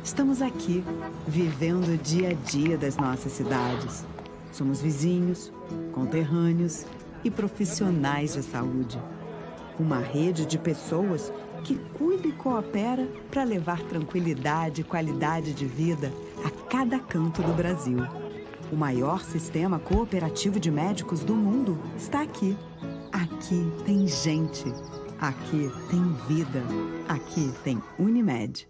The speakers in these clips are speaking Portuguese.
Estamos aqui, vivendo o dia a dia das nossas cidades. Somos vizinhos, conterrâneos e profissionais de saúde. Uma rede de pessoas que cuida e coopera para levar tranquilidade e qualidade de vida a cada canto do Brasil. O maior sistema cooperativo de médicos do mundo está aqui. Aqui tem gente. Aqui tem vida. Aqui tem Unimed.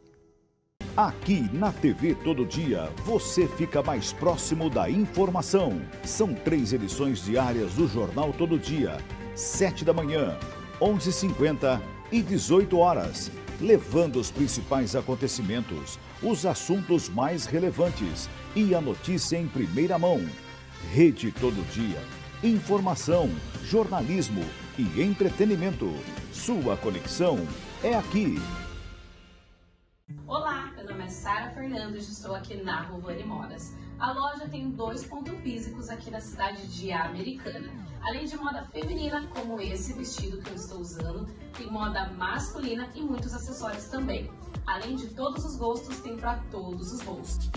Aqui na TV Todo Dia, você fica mais próximo da informação. São 3 edições diárias do Jornal Todo Dia, 7 da manhã, 11h50 e 18 horas, levando os principais acontecimentos, os assuntos mais relevantes e a notícia em primeira mão. Rede Todo Dia, informação, jornalismo e entretenimento. Sua conexão é aqui. Olá, meu nome é Sara Fernandes e estou aqui na Rovani Modas. A loja tem 2 pontos físicos aqui na cidade de Americana. Além de moda feminina, como esse vestido que eu estou usando, tem moda masculina e muitos acessórios também. Além de todos os gostos, tem para todos os bolsos.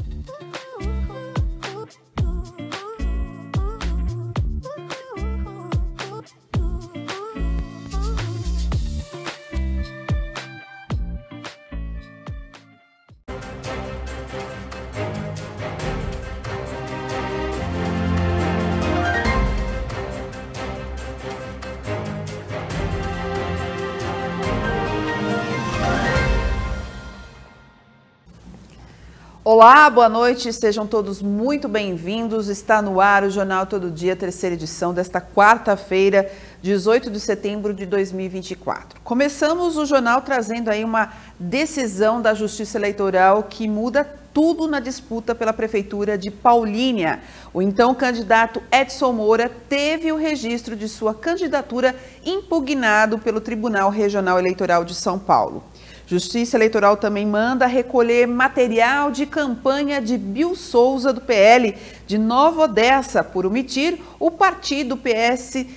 Olá, boa noite, sejam todos muito bem-vindos. Está no ar o Jornal Todo Dia, terceira edição desta quarta-feira, 18 de setembro de 2024. Começamos o jornal trazendo aí uma decisão da Justiça Eleitoral que muda tudo na disputa pela Prefeitura de Paulínia. O então candidato Edson Moura teve o registro de sua candidatura impugnado pelo Tribunal Regional Eleitoral de São Paulo. Justiça Eleitoral também manda recolher material de campanha de Bill Souza, do PL de Nova Odessa, por omitir o partido PSDB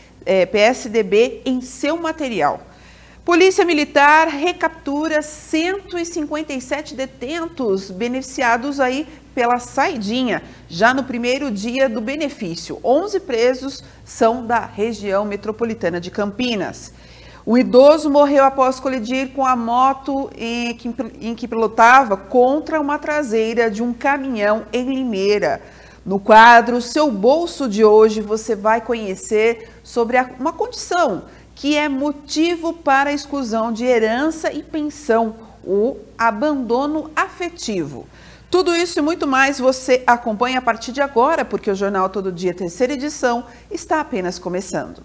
em seu material. Polícia Militar recaptura 157 detentos beneficiados aí pela saidinha, já no primeiro dia do benefício. 11 presos são da região metropolitana de Campinas. Um idoso morreu após colidir com a moto em que pilotava contra uma traseira de um caminhão em Limeira. No quadro Seu Bolso de hoje, você vai conhecer sobre uma condição que é motivo para a exclusão de herança e pensão, o abandono afetivo. Tudo isso e muito mais você acompanha a partir de agora, porque o Jornal Todo Dia, terceira edição, está apenas começando.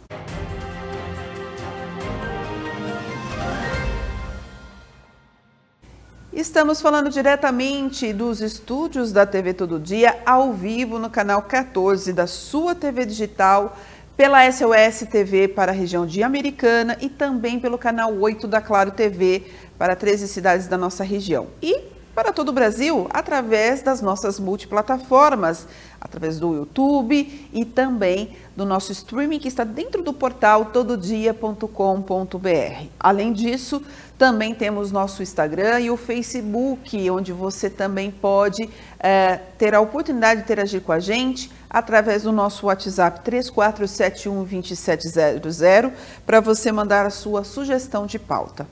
Estamos falando diretamente dos estúdios da TV Todo Dia, ao vivo no canal 14 da sua TV digital, pela SOS TV para a região de Americana e também pelo canal 8 da Claro TV para 13 cidades da nossa região. E para todo o Brasil, através das nossas multiplataformas, através do YouTube e também do nosso streaming que está dentro do portal tododia.com.br. Além disso, também temos nosso Instagram e o Facebook, onde você também pode ter a oportunidade de interagir com a gente através do nosso WhatsApp 34712700 para você mandar a sua sugestão de pauta.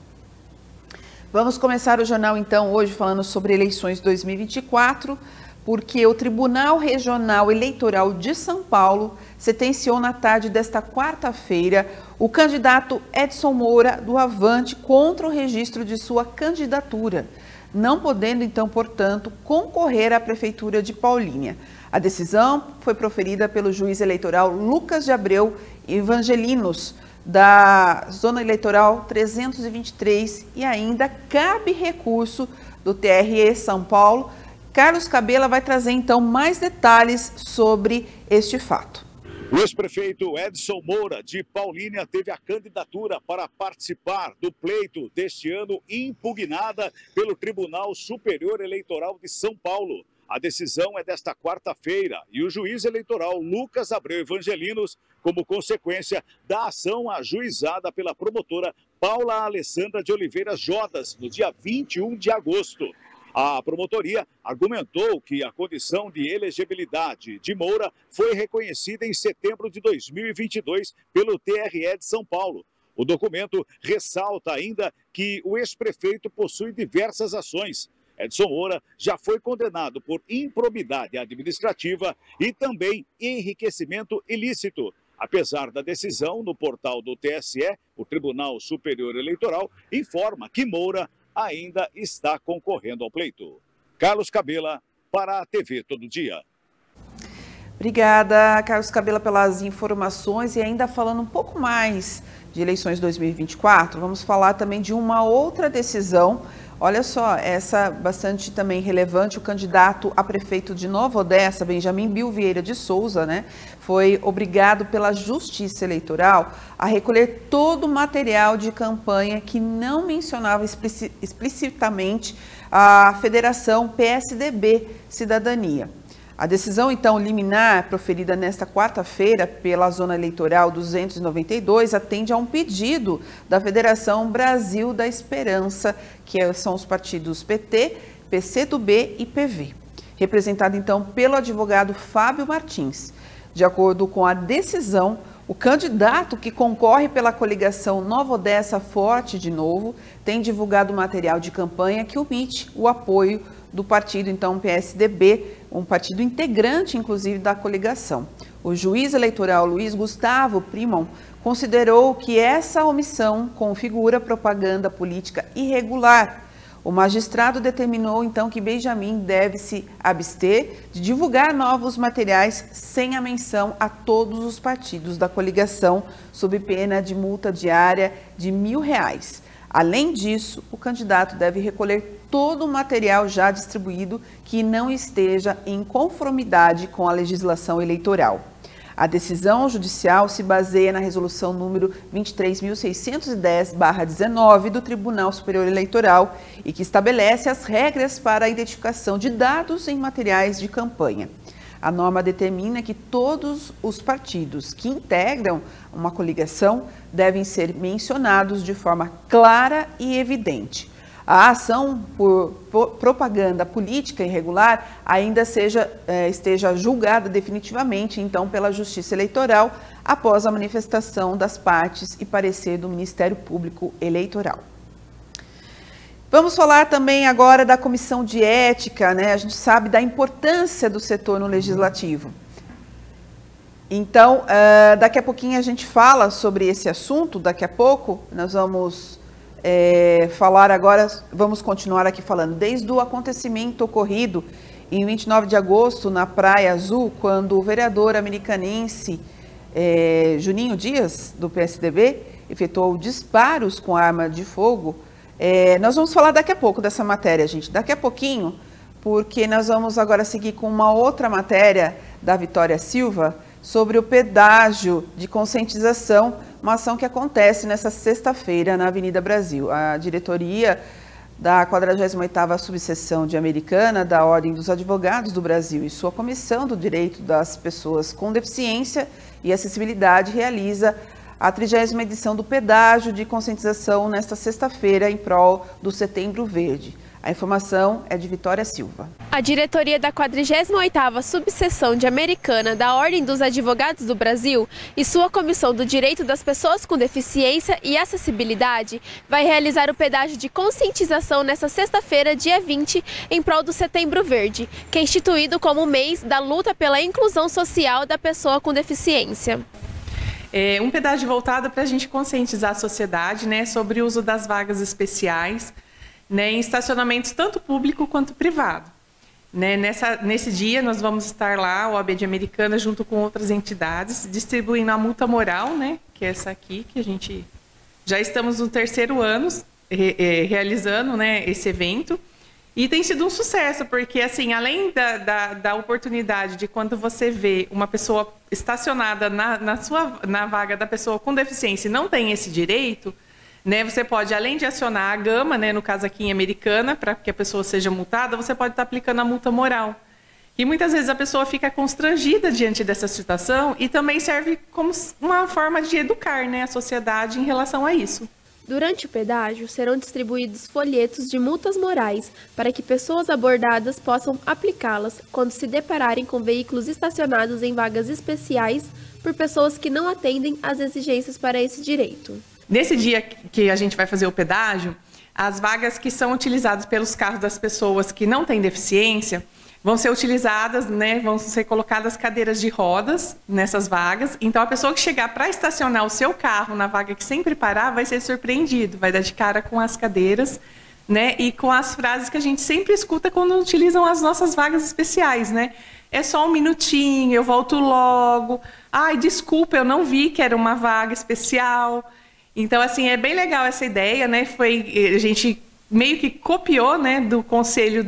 Vamos começar o jornal então hoje falando sobre eleições 2024, porque o Tribunal Regional Eleitoral de São Paulo sentenciou na tarde desta quarta-feira o candidato Edson Moura do Avante contra o registro de sua candidatura, não podendo então, portanto, concorrer à Prefeitura de Paulínia. A decisão foi proferida pelo juiz eleitoral Lucas de Abreu Evangelinos, da Zona Eleitoral 323, e ainda cabe recurso do TRE São Paulo. Carlos Cabela vai trazer então mais detalhes sobre este fato. O ex-prefeito Edson Moura, de Paulínia, teve a candidatura para participar do pleito deste ano impugnada pelo Tribunal Superior Eleitoral de São Paulo. A decisão é desta quarta-feira e o juiz eleitoral Lucas Abreu Evangelinos, como consequência da ação ajuizada pela promotora Paula Alessandra de Oliveira Jodas, no dia 21 de agosto. A promotoria argumentou que a condição de elegibilidade de Moura foi reconhecida em setembro de 2022 pelo TRE de São Paulo. O documento ressalta ainda que o ex-prefeito possui diversas ações. Edson Moura já foi condenado por improbidade administrativa e também enriquecimento ilícito. Apesar da decisão no portal do TSE, o Tribunal Superior Eleitoral informa que Moura ainda está concorrendo ao pleito. Carlos Cabela, para a TV Todo Dia. Obrigada, Carlos Cabela, pelas informações. E ainda falando um pouco mais de eleições 2024, vamos falar também de uma outra decisão. Olha só, essa bastante também relevante. O candidato a prefeito de Nova Odessa, Benjamin Bill Vieira de Souza, foi obrigado pela Justiça Eleitoral a recolher todo o material de campanha que não mencionava explicitamente a Federação PSDB Cidadania. A decisão, então, liminar, proferida nesta quarta-feira pela Zona Eleitoral 292, atende a um pedido da Federação Brasil da Esperança, que são os partidos PT, PCdoB e PV, representado, então, pelo advogado Fábio Martins. De acordo com a decisão, o candidato que concorre pela coligação Nova Odessa Forte de Novo tem divulgado material de campanha que omite o apoio do partido, então, PSDB, um partido integrante, inclusive, da coligação. O juiz eleitoral Luiz Gustavo Primon considerou que essa omissão configura propaganda política irregular. O magistrado determinou, então, que Benjamin deve se abster de divulgar novos materiais sem a menção a todos os partidos da coligação, sob pena de multa diária de R$1.000. Além disso, o candidato deve recolher todo o material já distribuído que não esteja em conformidade com a legislação eleitoral. A decisão judicial se baseia na resolução número 23.610/19 do Tribunal Superior Eleitoral e que estabelece as regras para a identificação de dados em materiais de campanha. A norma determina que todos os partidos que integram uma coligação devem ser mencionados de forma clara e evidente. A ação por propaganda política irregular ainda esteja julgada definitivamente, então, pela Justiça Eleitoral, após a manifestação das partes e parecer do Ministério Público Eleitoral. Vamos falar também agora da Comissão de Ética, A gente sabe da importância do setor no Legislativo. Então, daqui a pouquinho a gente fala sobre esse assunto, daqui a pouco nós vamos falar agora, vamos continuar aqui falando, desde o acontecimento ocorrido em 29 de agosto na Praia Azul, quando o vereador americanense Juninho Dias, do PSDB, efetuou disparos com arma de fogo. Nós vamos falar daqui a pouco dessa matéria, gente, daqui a pouquinho, porque nós vamos agora seguir com uma outra matéria da Vitória Silva sobre o pedágio de conscientização, uma ação que acontece nessa sexta-feira na Avenida Brasil. A diretoria da 48ª Subseção de Americana da Ordem dos Advogados do Brasil e sua Comissão do Direito das Pessoas com Deficiência e Acessibilidade realiza a 30ª edição do pedágio de conscientização nesta sexta-feira em prol do Setembro Verde. A informação é de Vitória Silva. A diretoria da 48ª Subseção de Americana da Ordem dos Advogados do Brasil e sua Comissão do Direito das Pessoas com Deficiência e Acessibilidade vai realizar o pedágio de conscientização nesta sexta-feira, dia 20, em prol do Setembro Verde, que é instituído como o mês da luta pela inclusão social da pessoa com deficiência. Um pedágio voltado para a gente conscientizar a sociedade, sobre o uso das vagas especiais, em estacionamentos tanto público quanto privado. Nesse dia nós vamos estar lá, a OAB de Americana, junto com outras entidades, distribuindo a multa moral, que é essa aqui, que a gente já estamos no 3º ano realizando esse evento. E tem sido um sucesso, porque assim, além da oportunidade de quando você vê uma pessoa estacionada na vaga da pessoa com deficiência e não tem esse direito, você pode, além de acionar a gama, no caso aqui em Americana, para que a pessoa seja multada, você pode estar aplicando a multa moral. E muitas vezes a pessoa fica constrangida diante dessa situação e também serve como uma forma de educar a sociedade em relação a isso. Durante o pedágio, serão distribuídos folhetos de multas morais para que pessoas abordadas possam aplicá-las quando se depararem com veículos estacionados em vagas especiais por pessoas que não atendem às exigências para esse direito. Nesse dia que a gente vai fazer o pedágio, as vagas que são utilizadas pelos carros das pessoas que não têm deficiência vão ser utilizadas, né, vão ser colocadas cadeiras de rodas nessas vagas. Então, a pessoa que chegar para estacionar o seu carro na vaga que sempre parar vai ser surpreendido, vai dar de cara com as cadeiras, né, e com as frases que a gente sempre escuta quando utilizam as nossas vagas especiais, né? É só um minutinho, eu volto logo. Ai, desculpa, eu não vi que era uma vaga especial. Então, assim, é bem legal essa ideia, né? A gente meio que copiou, né, do conselho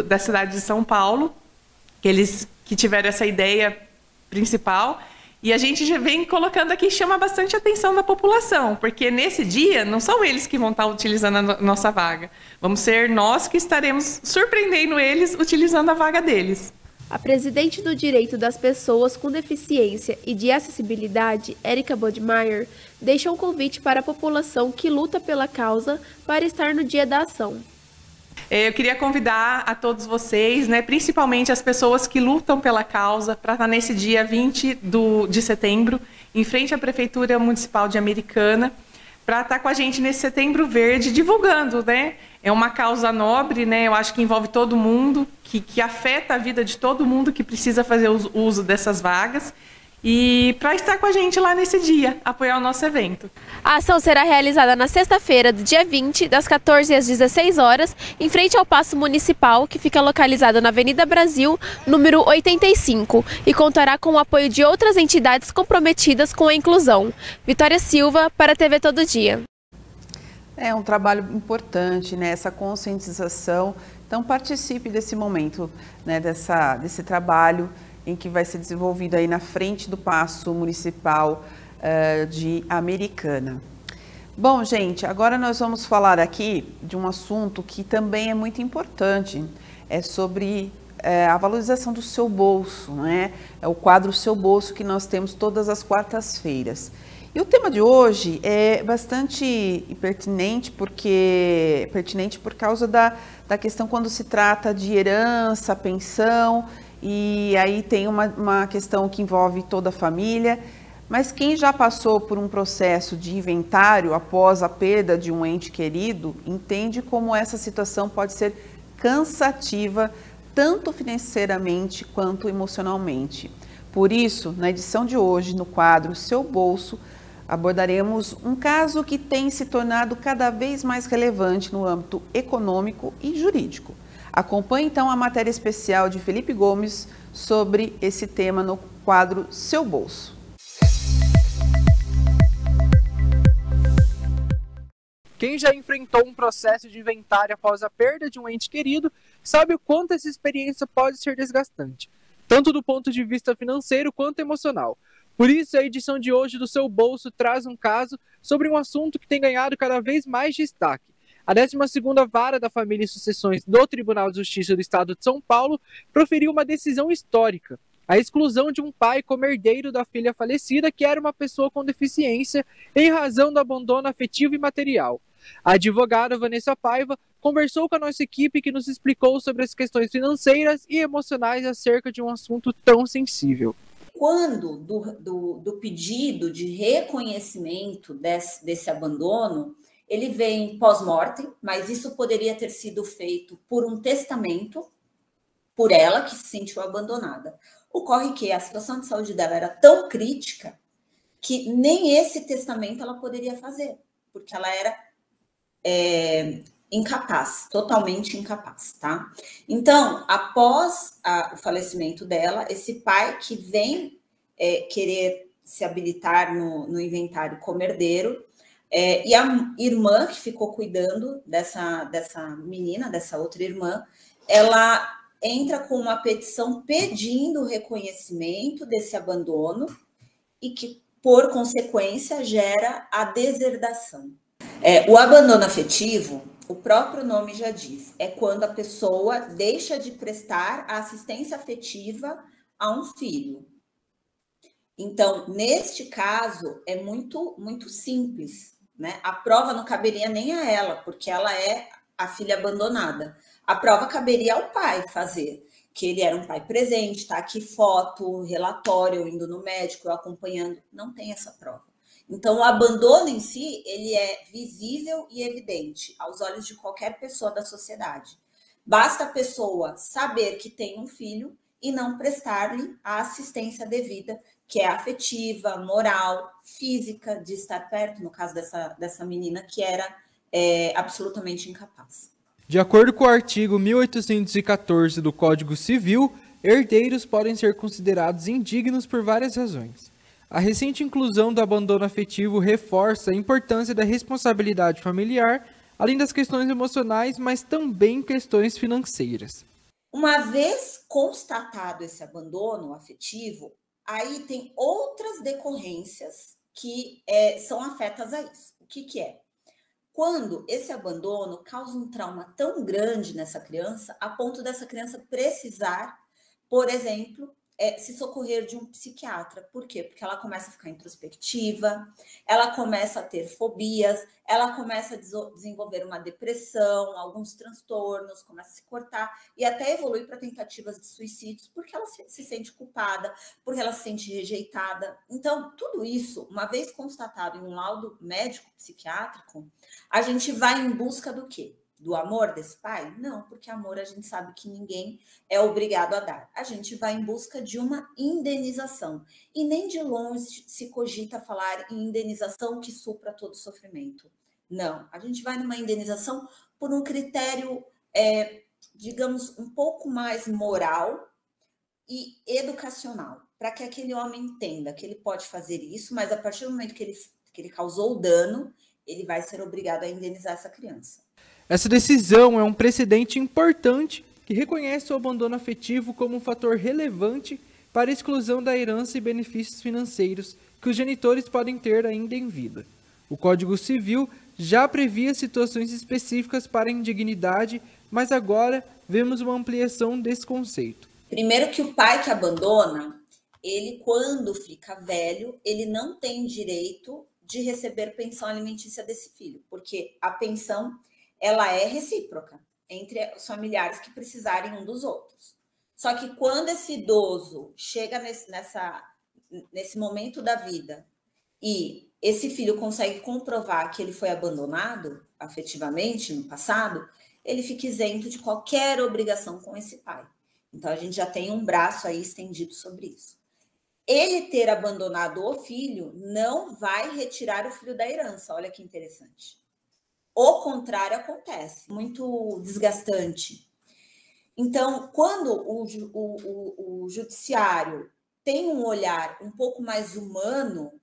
da cidade de São Paulo, que tiveram essa ideia principal, e a gente já vem colocando aqui, chama bastante a atenção da população, porque nesse dia não são eles que vão estar utilizando a nossa vaga, vamos ser nós que estaremos surpreendendo eles utilizando a vaga deles. A presidente do Direito das Pessoas com Deficiência e de Acessibilidade, Érica Bodmeier, deixa um convite para a população que luta pela causa para estar no dia da ação. Eu queria convidar a todos vocês, né, principalmente as pessoas que lutam pela causa, para estar nesse dia 20 de setembro, em frente à Prefeitura Municipal de Americana, para estar com a gente nesse Setembro Verde, divulgando, né? É uma causa nobre, né? Eu acho que envolve todo mundo, que afeta a vida de todo mundo que precisa fazer uso dessas vagas. E para estar com a gente lá nesse dia, apoiar o nosso evento. A ação será realizada na sexta-feira, do dia 20, das 14 às 16 horas, em frente ao Paço Municipal, que fica localizado na Avenida Brasil, número 85, e contará com o apoio de outras entidades comprometidas com a inclusão. Vitória Silva, para a TV Todo Dia. É um trabalho importante, né? Essa conscientização. Então, participe desse momento, né? Desse trabalho em que vai ser desenvolvido aí na frente do Paço Municipal de Americana. Bom, gente, agora nós vamos falar aqui de um assunto que também é muito importante, é sobre a valorização do seu bolso, né? É o quadro Seu Bolso que nós temos todas as quartas-feiras. E o tema de hoje é bastante pertinente, por causa da questão quando se trata de herança, pensão. E aí tem uma questão que envolve toda a família, mas quem já passou por um processo de inventário após a perda de um ente querido, entende como essa situação pode ser cansativa, tanto financeiramente quanto emocionalmente. Por isso, na edição de hoje, no quadro Seu Bolso, abordaremos um caso que tem se tornado cada vez mais relevante no âmbito econômico e jurídico. Acompanhe então a matéria especial de Felipe Gomes sobre esse tema no quadro Seu Bolso. Quem já enfrentou um processo de inventário após a perda de um ente querido sabe o quanto essa experiência pode ser desgastante, tanto do ponto de vista financeiro quanto emocional. Por isso, a edição de hoje do Seu Bolso traz um caso sobre um assunto que tem ganhado cada vez mais destaque. A 12ª Vara da Família e Sucessões do Tribunal de Justiça do Estado de São Paulo proferiu uma decisão histórica, a exclusão de um pai como herdeiro da filha falecida, que era uma pessoa com deficiência, em razão do abandono afetivo e material. A advogada Vanessa Paiva conversou com a nossa equipe, que nos explicou sobre as questões financeiras e emocionais acerca de um assunto tão sensível. Quando do pedido de reconhecimento desse abandono, ele vem pós-mortem, mas isso poderia ter sido feito por um testamento, por ela que se sentiu abandonada. Ocorre que a situação de saúde dela era tão crítica que nem esse testamento ela poderia fazer, porque ela era incapaz, totalmente incapaz, tá? Então, após o falecimento dela, esse pai que vem querer se habilitar no inventário como herdeiro, e a irmã que ficou cuidando dessa menina, dessa outra irmã, ela entra com uma petição pedindo o reconhecimento desse abandono e que, por consequência, gera a deserdação. O abandono afetivo, o próprio nome já diz, é quando a pessoa deixa de prestar a assistência afetiva a um filho. Então, neste caso, é muito, muito simples, né? A prova não caberia nem a ela, porque ela é a filha abandonada. A prova caberia ao pai fazer, que ele era um pai presente, tá aqui foto, relatório, eu indo no médico, eu acompanhando. Não tem essa prova. Então, o abandono em si, ele é visível e evidente aos olhos de qualquer pessoa da sociedade. Basta a pessoa saber que tem um filho e não prestar-lhe a assistência devida, que é afetiva, moral, física, de estar perto, no caso dessa menina que era absolutamente incapaz. De acordo com o artigo 1814 do Código Civil, herdeiros podem ser considerados indignos por várias razões. A recente inclusão do abandono afetivo reforça a importância da responsabilidade familiar, além das questões emocionais, mas também questões financeiras. Uma vez constatado esse abandono afetivo, aí tem outras decorrências que são afetas a isso. O que é? Quando esse abandono causa um trauma tão grande nessa criança, a ponto dessa criança precisar, por exemplo, se socorrer de um psiquiatra. Por quê? Porque ela começa a ficar introspectiva, ela começa a ter fobias, ela começa a desenvolver uma depressão, alguns transtornos, começa a se cortar e até evolui para tentativas de suicídios, porque ela se sente culpada, porque ela se sente rejeitada. Então, tudo isso, uma vez constatado em um laudo médico-psiquiátrico, a gente vai em busca do quê? Do amor desse pai? Não, porque amor a gente sabe que ninguém é obrigado a dar. A gente vai em busca de uma indenização. E nem de longe se cogita falar em indenização que supra todo sofrimento. Não, a gente vai numa indenização por um critério, digamos, um pouco mais moral e educacional, para que aquele homem entenda que ele pode fazer isso, mas a partir do momento que ele causou o dano, ele vai ser obrigado a indenizar essa criança. Essa decisão é um precedente importante que reconhece o abandono afetivo como um fator relevante para a exclusão da herança e benefícios financeiros que os genitores podem ter ainda em vida. O Código Civil já previa situações específicas para a indignidade, mas agora vemos uma ampliação desse conceito. Primeiro que o pai que abandona, ele quando fica velho, ele não tem direito de receber pensão alimentícia desse filho, porque a pensão ela é recíproca entre os familiares que precisarem um dos outros. Só que quando esse idoso chega nesse momento da vida e esse filho consegue comprovar que ele foi abandonado afetivamente no passado, ele fica isento de qualquer obrigação com esse pai. Então, a gente já tem um braço aí estendido sobre isso. Ele ter abandonado o filho não vai retirar o filho da herança. Olha que interessante. O contrário acontece, muito desgastante. Então, quando o judiciário tem um olhar um pouco mais humano,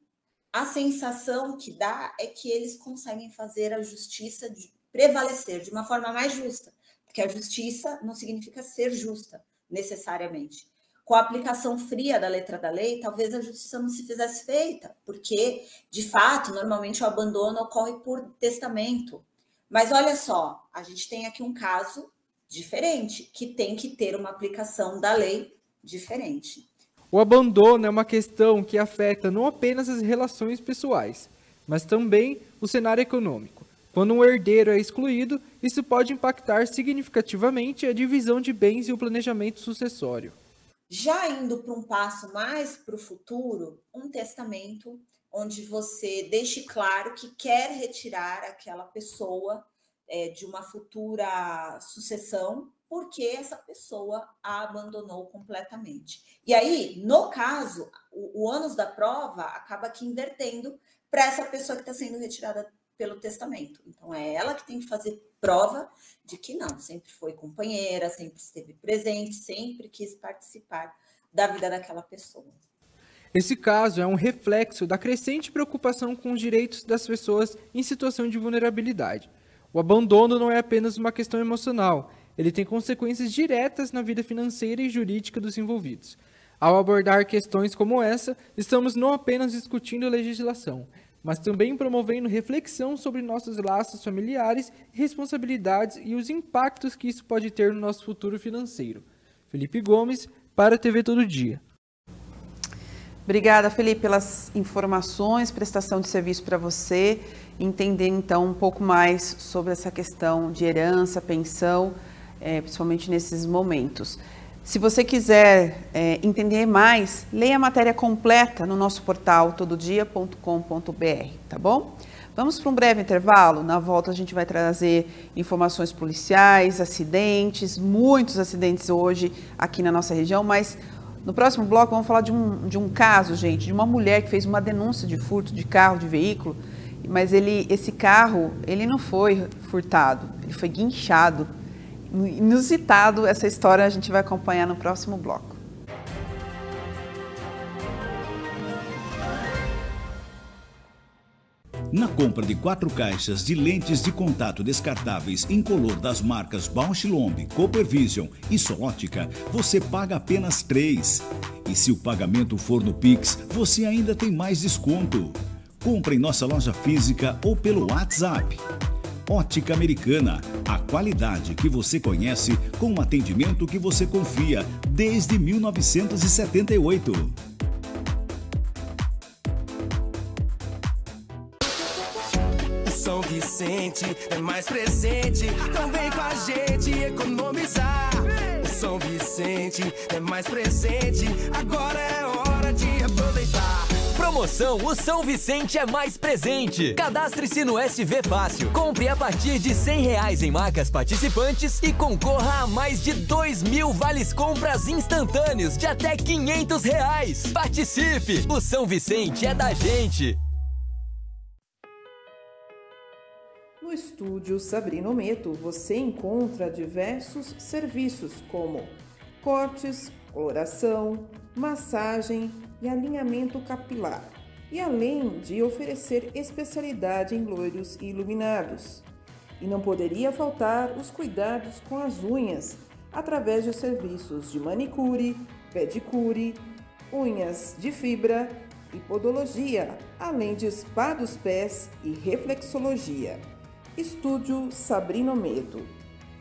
a sensação que dá é que eles conseguem fazer a justiça prevalecer de uma forma mais justa, porque a justiça não significa ser justa, necessariamente. Com a aplicação fria da letra da lei, talvez a justiça não se fizesse feita, porque, de fato, normalmente o abandono ocorre por testamento. Mas olha só, a gente tem aqui um caso diferente, que tem que ter uma aplicação da lei diferente. O abandono é uma questão que afeta não apenas as relações pessoais, mas também o cenário econômico. Quando um herdeiro é excluído, isso pode impactar significativamente a divisão de bens e o planejamento sucessório. Já indo para um passo mais para o futuro, um testamento onde você deixe claro que quer retirar aquela pessoa de uma futura sucessão, porque essa pessoa a abandonou completamente. E aí, no caso, o ônus da prova acaba aqui invertendo para essa pessoa que está sendo retirada pelo testamento. Então, é ela que tem que fazer prova de que não, sempre foi companheira, sempre esteve presente, sempre quis participar da vida daquela pessoa. Esse caso é um reflexo da crescente preocupação com os direitos das pessoas em situação de vulnerabilidade. O abandono não é apenas uma questão emocional, ele tem consequências diretas na vida financeira e jurídica dos envolvidos. Ao abordar questões como essa, estamos não apenas discutindo legislação, mas também promovendo reflexão sobre nossos laços familiares, responsabilidades e os impactos que isso pode ter no nosso futuro financeiro. Felipe Gomes, para a TV Todo Dia. Obrigada, Felipe, pelas informações, prestação de serviço para você, entender então um pouco mais sobre essa questão de herança, pensão, principalmente nesses momentos. Se você quiser entender mais, leia a matéria completa no nosso portal tododia.com.br, tá bom? Vamos para um breve intervalo. Na volta a gente vai trazer informações policiais, acidentes, muitos acidentes hoje aqui na nossa região, mas no próximo bloco vamos falar de um caso, gente, de uma mulher que fez uma denúncia de furto de carro, de veículo, mas esse carro, ele não foi furtado, ele foi guinchado. Inusitado, essa história a gente vai acompanhar no próximo bloco. Na compra de 4 caixas de lentes de contato descartáveis incolor das marcas Bausch & Lomb, Coopervision e Soótica, você paga apenas 3. E se o pagamento for no Pix, você ainda tem mais desconto. Compre em nossa loja física ou pelo WhatsApp. Ótica Americana, a qualidade que você conhece com um atendimento que você confia desde 1978. São Vicente é mais presente, então vem com a gente economizar. O São Vicente é mais presente, agora é hora de aproveitar. Promoção O São Vicente é mais presente. Cadastre-se no SV Fácil. Compre a partir de R$100 em marcas participantes e concorra a mais de 2.000 vales compras instantâneos de até R$500. Participe! O São Vicente é da gente. No estúdio Sabrina Ometo, você encontra diversos serviços como cortes, coloração, massagem e alinhamento capilar, e além de oferecer especialidade em loiros e iluminados. E não poderia faltar os cuidados com as unhas, através de serviços de manicure, pedicure, unhas de fibra e podologia, além de spa dos pés e reflexologia. Estúdio Sabrina Ometo,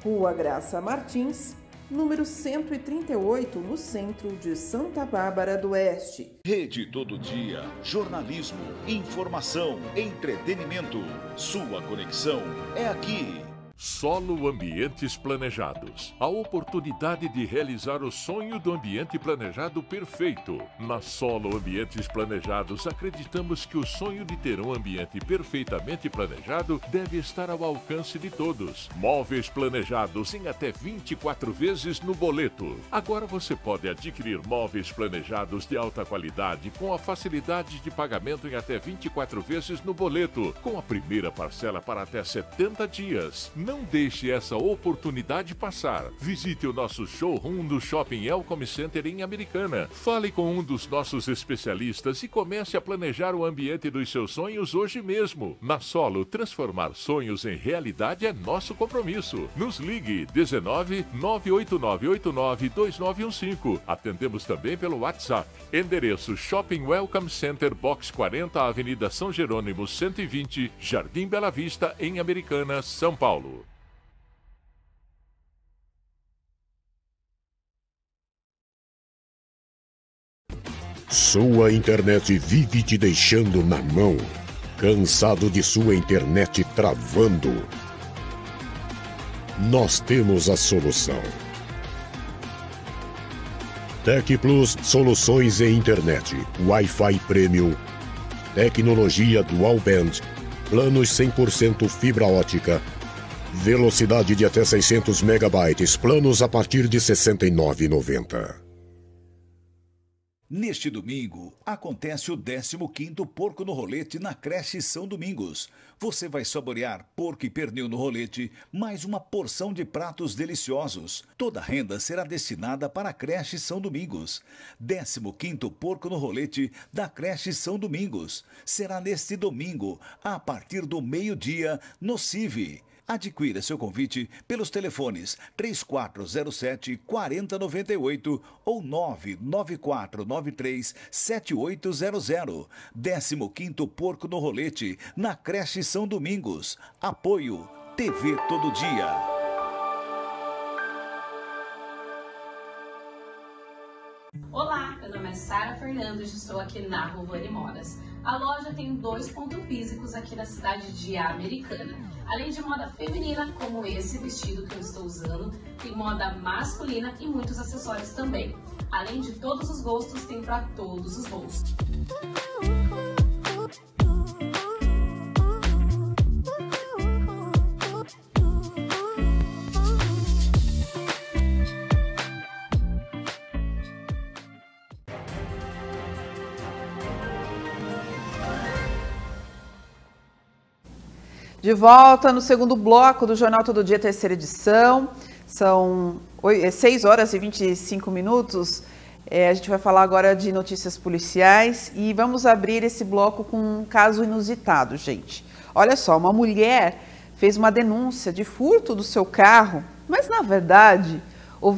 Rua Graça Martins, número 138, no centro de Santa Bárbara do Oeste. Rede Todo Dia, jornalismo, informação, entretenimento. Sua conexão é aqui. Solo Ambientes Planejados. A oportunidade de realizar o sonho do ambiente planejado perfeito. Na Solo Ambientes Planejados, acreditamos que o sonho de ter um ambiente perfeitamente planejado deve estar ao alcance de todos. Móveis planejados em até 24 vezes no boleto. Agora você pode adquirir móveis planejados de alta qualidade com a facilidade de pagamento em até 24 vezes no boleto, com a primeira parcela para até 70 dias. Não deixe essa oportunidade passar. Visite o nosso showroom do Shopping Elcom Center em Americana. Fale com um dos nossos especialistas e comece a planejar o ambiente dos seus sonhos hoje mesmo. Na Solo, transformar sonhos em realidade é nosso compromisso. Nos ligue 19 98989 2915. Atendemos também pelo WhatsApp. Endereço Shopping Welcome Center, Box 40, Avenida São Jerônimo 120, Jardim Bela Vista, em Americana, São Paulo. Sua internet vive te deixando na mão. Cansado de sua internet travando? Nós temos a solução. Tec Plus Soluções em Internet, Wi-Fi Premium, tecnologia Dual Band, planos 100% fibra ótica, velocidade de até 600 megabytes, planos a partir de R$ 69,90. Neste domingo, acontece o 15º Porco no Rolete na creche São Domingos. Você vai saborear porco e pernil no rolete, mais uma porção de pratos deliciosos. Toda a renda será destinada para a creche São Domingos. 15º Porco no Rolete da creche São Domingos. Será neste domingo, a partir do meio-dia, no CIV. Adquira seu convite pelos telefones 3407-4098 ou 99493-7800. 15º Porco no Rolete, na creche São Domingos. Apoio TV Todo Dia. Olá, meu nome é Sara Fernandes, estou aqui na Rua Moras. A loja tem 2 pontos físicos aqui na cidade de Americana. Além de moda feminina, como esse vestido que eu estou usando, tem moda masculina e muitos acessórios também. Além de todos os gostos, tem para todos os bolsos. De volta no segundo bloco do Jornal Todo Dia, terceira edição. São 6 horas e 25 minutos. A gente vai falar agora de notícias policiais e vamos abrir esse bloco com um caso inusitado, gente. Olha só, uma mulher fez uma denúncia de furto do seu carro, mas na verdade o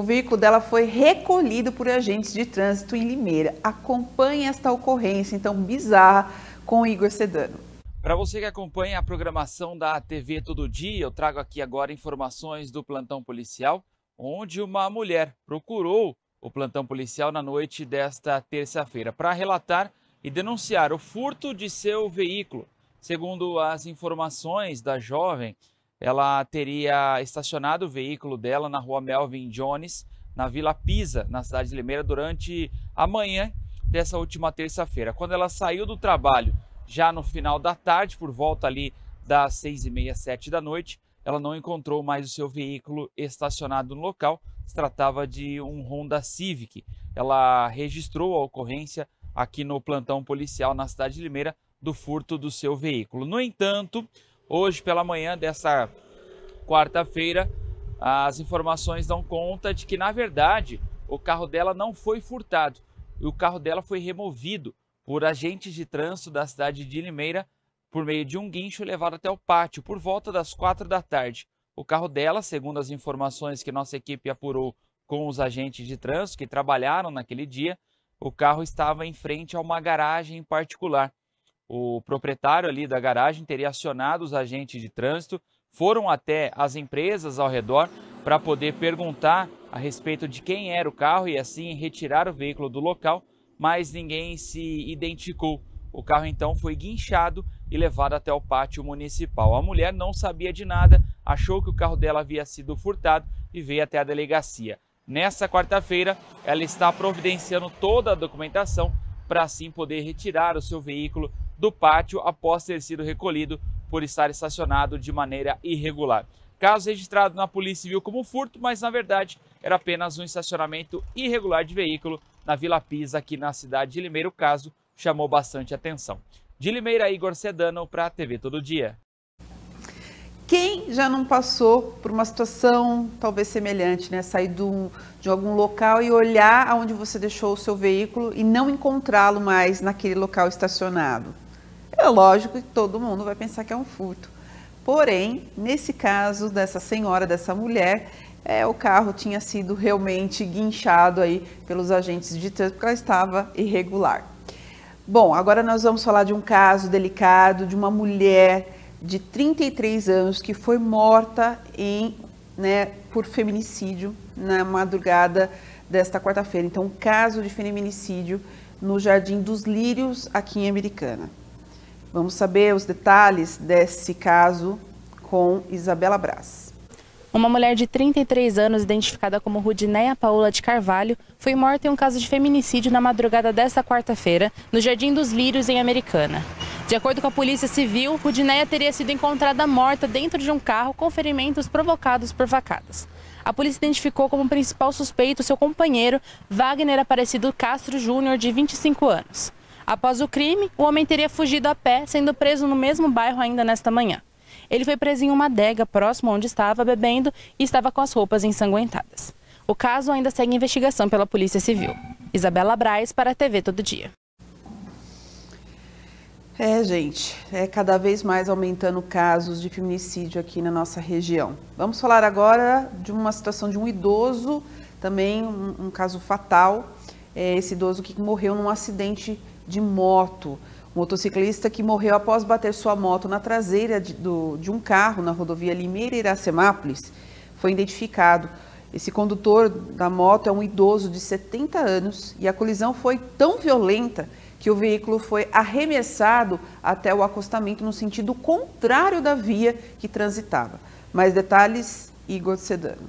veículo dela foi recolhido por agentes de trânsito em Limeira. Acompanhe esta ocorrência, então, bizarra, com o Igor Sedano. Para você que acompanha a programação da TV Todo Dia, eu trago aqui agora informações do plantão policial, onde uma mulher procurou o plantão policial na noite desta terça-feira para relatar e denunciar o furto de seu veículo. Segundo as informações da jovem, ela teria estacionado o veículo dela na rua Melvin Jones, na Vila Pisa, na cidade de Limeira, durante a manhã dessa última terça-feira. Quando ela saiu do trabalho, já no final da tarde, por volta ali das 6h30, 7 da noite, ela não encontrou mais o seu veículo estacionado no local. Se tratava de um Honda Civic. Ela registrou a ocorrência aqui no plantão policial na cidade de Limeira do furto do seu veículo. No entanto, hoje pela manhã dessa quarta-feira, as informações dão conta de que, na verdade, o carro dela não foi furtado. E o carro dela foi removido por agentes de trânsito da cidade de Limeira por meio de um guincho levado até o pátio por volta das 4 da tarde. O carro dela, segundo as informações que nossa equipe apurou com os agentes de trânsito que trabalharam naquele dia, o carro estava em frente a uma garagem particular. O proprietário ali da garagem teria acionado os agentes de trânsito, foram até as empresas ao redor para poder perguntar a respeito de quem era o carro e assim retirar o veículo do local, mas ninguém se identificou. O carro então foi guinchado e levado até o pátio municipal. A mulher não sabia de nada, achou que o carro dela havia sido furtado e veio até a delegacia. Nessa quarta-feira, ela está providenciando toda a documentação para assim poder retirar o seu veículo do pátio após ter sido recolhido por estar estacionado de maneira irregular. Caso registrado na Polícia Civil como furto, mas na verdade era apenas um estacionamento irregular de veículo na Vila Pisa, aqui na cidade de Limeira. O caso chamou bastante atenção. De Limeira, Igor Sedano para a TV Todo Dia. Quem já não passou por uma situação talvez semelhante, né? Sair de algum local e olhar aonde você deixou o seu veículo e não encontrá-lo mais naquele local estacionado? É lógico que todo mundo vai pensar que é um furto. Porém, nesse caso dessa senhora, dessa mulher, o carro tinha sido realmente guinchado aí pelos agentes de trânsito porque ela estava irregular. Bom, agora nós vamos falar de um caso delicado de uma mulher de 33 anos que foi morta por feminicídio na madrugada desta quarta-feira. Então, um caso de feminicídio no Jardim dos Lírios, aqui em Americana. Vamos saber os detalhes desse caso com Isabela Braz. Uma mulher de 33 anos, identificada como Rudinéia Paula de Carvalho, foi morta em um caso de feminicídio na madrugada desta quarta-feira, no Jardim dos Lírios, em Americana. De acordo com a Polícia Civil, Rudinéia teria sido encontrada morta dentro de um carro com ferimentos provocados por facadas. A polícia identificou como principal suspeito seu companheiro, Wagner Aparecido Castro Júnior, de 25 anos. Após o crime, o homem teria fugido a pé, sendo preso no mesmo bairro ainda nesta manhã. Ele foi preso em uma adega próximo onde estava bebendo e estava com as roupas ensanguentadas. O caso ainda segue investigação pela Polícia Civil. Isabela Braz para a TV Todo Dia. Gente, cada vez mais aumentando casos de feminicídio aqui na nossa região. Vamos falar agora de uma situação de um idoso, também um caso fatal. Esse idoso que morreu num acidente de moto. Um motociclista que morreu após bater sua moto na traseira de um carro na rodovia Limeira-Iracemápolis foi identificado. Esse condutor da moto é um idoso de 70 anos e a colisão foi tão violenta que o veículo foi arremessado até o acostamento no sentido contrário da via que transitava. Mais detalhes, Igor Sedano.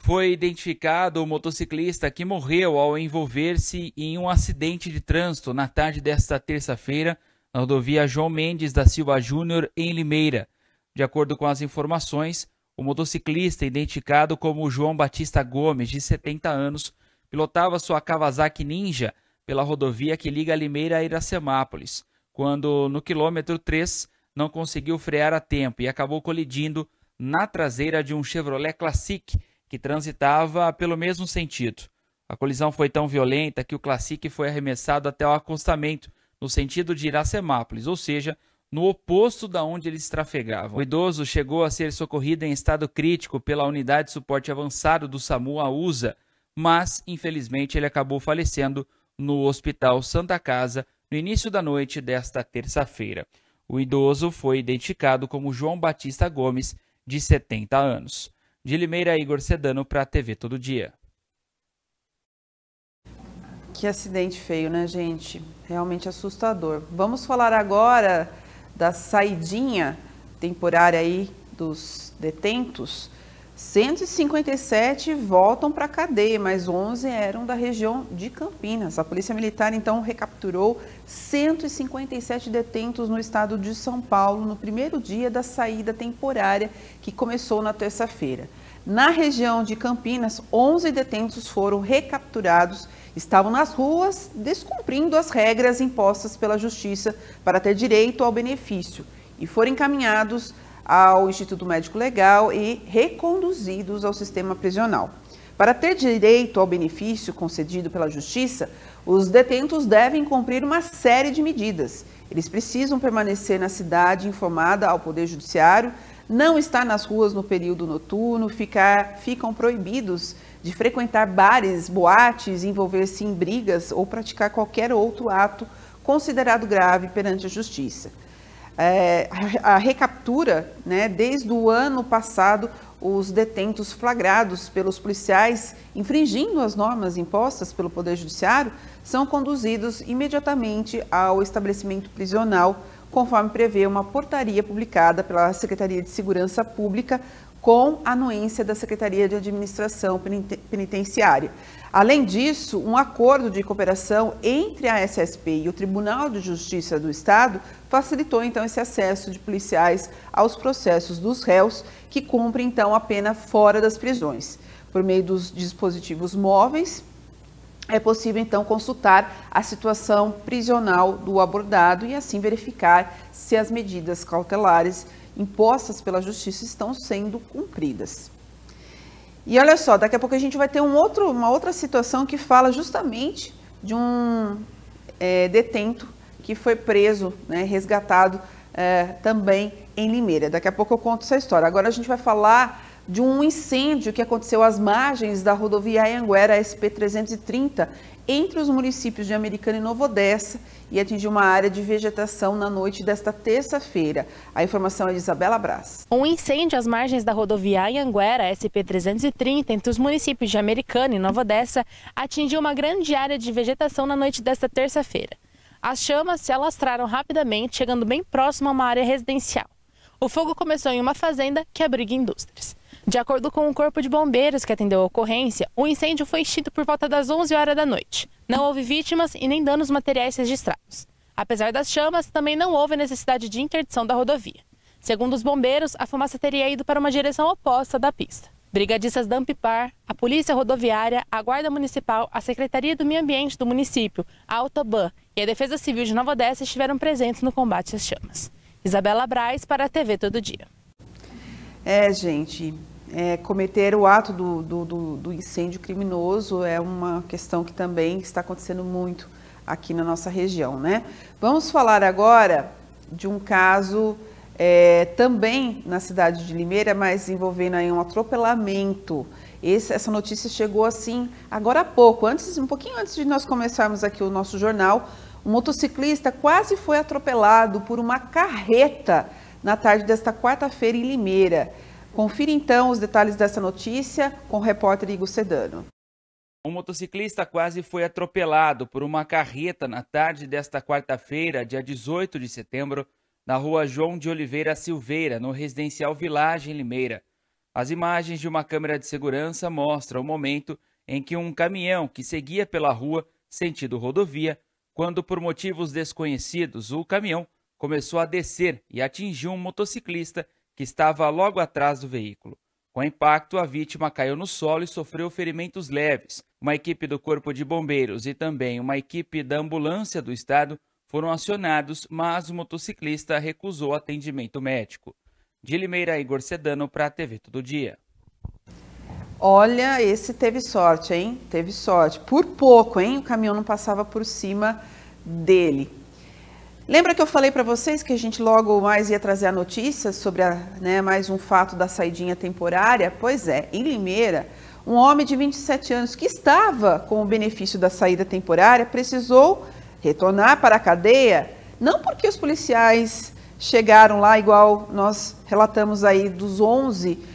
Foi identificado o motociclista que morreu ao envolver-se em um acidente de trânsito na tarde desta terça-feira na rodovia João Mendes da Silva Júnior, em Limeira. De acordo com as informações, o motociclista, identificado como João Batista Gomes, de 70 anos, pilotava sua Kawasaki Ninja pela rodovia que liga Limeira a Iracemápolis, quando no quilômetro 3 não conseguiu frear a tempo e acabou colidindo na traseira de um Chevrolet Classic que transitava pelo mesmo sentido. A colisão foi tão violenta que o Classic foi arremessado até o acostamento, no sentido de Iracemápolis, ou seja, no oposto da onde eles trafegavam. O idoso chegou a ser socorrido em estado crítico pela unidade de suporte avançado do SAMU AUSA, mas, infelizmente, ele acabou falecendo no Hospital Santa Casa no início da noite desta terça-feira. O idoso foi identificado como João Batista Gomes, de 70 anos. De Limeira, Igor Sedano, para a TV Todo Dia. Que acidente feio, né, gente? Realmente assustador. Vamos falar agora da saidinha temporária aí dos detentos. 157 voltam para a cadeia, mas 11 eram da região de Campinas. A Polícia Militar, então, recapturou 157 detentos no estado de São Paulo no primeiro dia da saída temporária, que começou na terça-feira. Na região de Campinas, 11 detentos foram recapturados, estavam nas ruas descumprindo as regras impostas pela Justiça para ter direito ao benefício e foram encaminhados ao Instituto Médico Legal e reconduzidos ao sistema prisional. Para ter direito ao benefício concedido pela Justiça, os detentos devem cumprir uma série de medidas. Eles precisam permanecer na cidade informada ao Poder Judiciário, não estar nas ruas no período noturno, ficam proibidos de frequentar bares, boates, envolver-se em brigas ou praticar qualquer outro ato considerado grave perante a Justiça. A recaptura, né, desde o ano passado, os detentos flagrados pelos policiais infringindo as normas impostas pelo Poder Judiciário são conduzidos imediatamente ao estabelecimento prisional, conforme prevê uma portaria publicada pela Secretaria de Segurança Pública com anuência da Secretaria de Administração Penitenciária. Além disso, um acordo de cooperação entre a SSP e o Tribunal de Justiça do Estado facilitou, então, esse acesso de policiais aos processos dos réus que cumprem, então, a pena fora das prisões. Por meio dos dispositivos móveis, é possível, então, consultar a situação prisional do abordado e, assim, verificar se as medidas cautelares impostas pela Justiça estão sendo cumpridas. E olha só, daqui a pouco a gente vai ter uma outra situação que fala justamente de um detento que foi preso, né, resgatado também em Limeira. Daqui a pouco eu conto essa história. Agora a gente vai falar de um incêndio que aconteceu às margens da rodovia Anhanguera SP-330, entre os municípios de Americana e Nova Odessa, e atingiu uma área de vegetação na noite desta terça-feira. A informação é de Isabela Braz. Um incêndio às margens da rodovia Anhanguera SP-330, entre os municípios de Americana e Nova Odessa, atingiu uma grande área de vegetação na noite desta terça-feira. As chamas se alastraram rapidamente, chegando bem próximo a uma área residencial. O fogo começou em uma fazenda que abriga indústrias. De acordo com o Corpo de Bombeiros que atendeu a ocorrência, o incêndio foi extinto por volta das 11 horas da noite. Não houve vítimas e nem danos materiais registrados. Apesar das chamas, também não houve necessidade de interdição da rodovia. Segundo os bombeiros, a fumaça teria ido para uma direção oposta da pista. Brigadistas da Ampipar, a Polícia Rodoviária, a Guarda Municipal, a Secretaria do Meio Ambiente do município, a Autoban e a Defesa Civil de Nova Odessa estiveram presentes no combate às chamas. Isabela Braz para a TV Todo Dia. Gente, cometer o ato do incêndio criminoso é uma questão que também está acontecendo muito aqui na nossa região, né? Vamos falar agora de um caso também na cidade de Limeira, mas envolvendo aí um atropelamento. Essa notícia chegou assim agora há pouco, um pouquinho antes de nós começarmos aqui o nosso jornal. Um motociclista quase foi atropelado por uma carreta na tarde desta quarta-feira em Limeira. Confira então os detalhes dessa notícia com o repórter Igor Sedano. Um motociclista quase foi atropelado por uma carreta na tarde desta quarta-feira, dia 18 de setembro, na rua João de Oliveira Silveira, no residencial Village, em Limeira. As imagens de uma câmera de segurança mostram o momento em que um caminhão que seguia pela rua, sentido rodovia, quando por motivos desconhecidos o caminhão começou a descer e atingiu um motociclista que estava logo atrás do veículo. Com o impacto, a vítima caiu no solo e sofreu ferimentos leves. Uma equipe do Corpo de Bombeiros e também uma equipe da ambulância do estado foram acionados, mas o motociclista recusou atendimento médico. De Limeira, Igor Sedano para a TV Todo Dia. Olha, esse teve sorte, hein? Teve sorte. Por pouco, hein? O caminhão não passava por cima dele. Lembra que eu falei para vocês que a gente logo mais ia trazer a notícia sobre mais um fato da saidinha temporária? Pois é, em Limeira, um homem de 27 anos que estava com o benefício da saída temporária precisou retornar para a cadeia, não porque os policiais chegaram lá, igual nós relatamos aí dos 11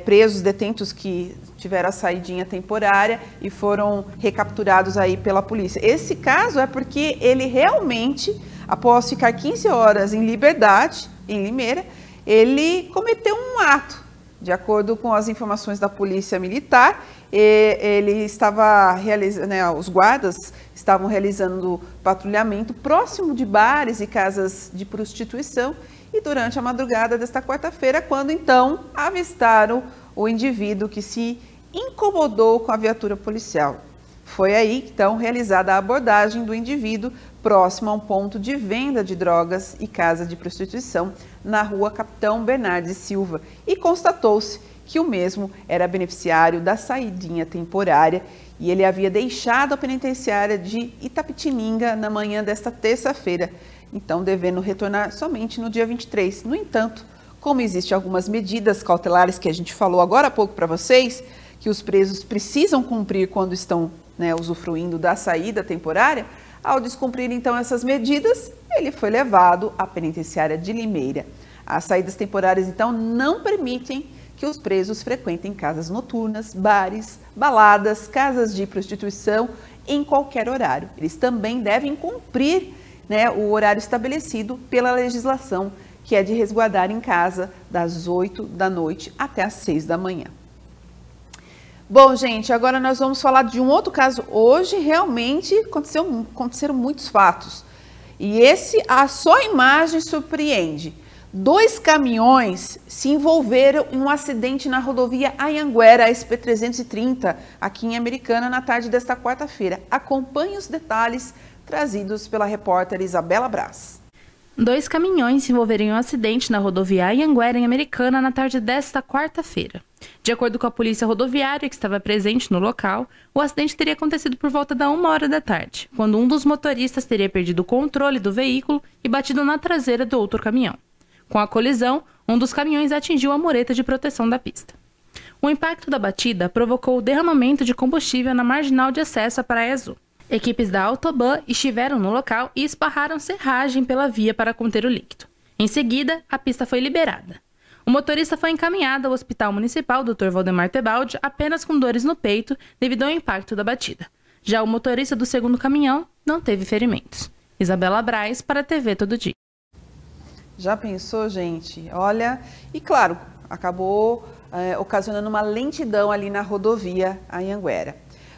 presos, detentos que tiveram a saidinha temporária e foram recapturados aí pela polícia. Esse caso é porque ele realmente, após ficar 15 horas em liberdade, em Limeira, ele cometeu um ato. De acordo com as informações da Polícia Militar, ele estava realizando, os guardas estavam realizando patrulhamento próximo de bares e casas de prostituição e durante a madrugada desta quarta-feira, quando então avistaram o indivíduo que se incomodou com a viatura policial. Foi aí, então, realizada a abordagem do indivíduo próximo a um ponto de venda de drogas e casa de prostituição na rua Capitão Bernardes Silva e constatou-se que o mesmo era beneficiário da saidinha temporária e ele havia deixado a penitenciária de Itapetininga na manhã desta terça-feira, então devendo retornar somente no dia 23. No entanto, como existem algumas medidas cautelares que a gente falou agora há pouco para vocês, que os presos precisam cumprir quando estão usufruindo da saída temporária, ao descumprir então essas medidas, ele foi levado à penitenciária de Limeira. As saídas temporárias então não permitem que os presos frequentem casas noturnas, bares, baladas, casas de prostituição em qualquer horário. Eles também devem cumprir o horário estabelecido pela legislação, que é de resguardar em casa das 8 da noite até as 6 da manhã. Bom, gente, agora nós vamos falar de um outro caso. Hoje realmente aconteceram muitos fatos. E só a imagem surpreende. 2 caminhões se envolveram em um acidente na rodovia Anhanguera, SP-330, aqui em Americana, na tarde desta quarta-feira. Acompanhe os detalhes trazidos pela repórter Isabela Braz. 2 caminhões se envolveram em um acidente na rodovia Anhanguera, em Americana, na tarde desta quarta-feira. De acordo com a polícia rodoviária que estava presente no local, o acidente teria acontecido por volta da 1h da tarde, quando um dos motoristas teria perdido o controle do veículo e batido na traseira do outro caminhão. Com a colisão, um dos caminhões atingiu a mureta de proteção da pista. O impacto da batida provocou o derramamento de combustível na marginal de acesso à Praia Azul. Equipes da Autoban estiveram no local e esparraram serragem pela via para conter o líquido. Em seguida, a pista foi liberada. O motorista foi encaminhado ao Hospital Municipal Dr. Valdemar Tebaldi apenas com dores no peito devido ao impacto da batida. Já o motorista do segundo caminhão não teve ferimentos. Isabela Braz para a TV Todo Dia. Já pensou, gente? Olha, e claro, acabou ocasionando uma lentidão ali na rodovia Anhanguera.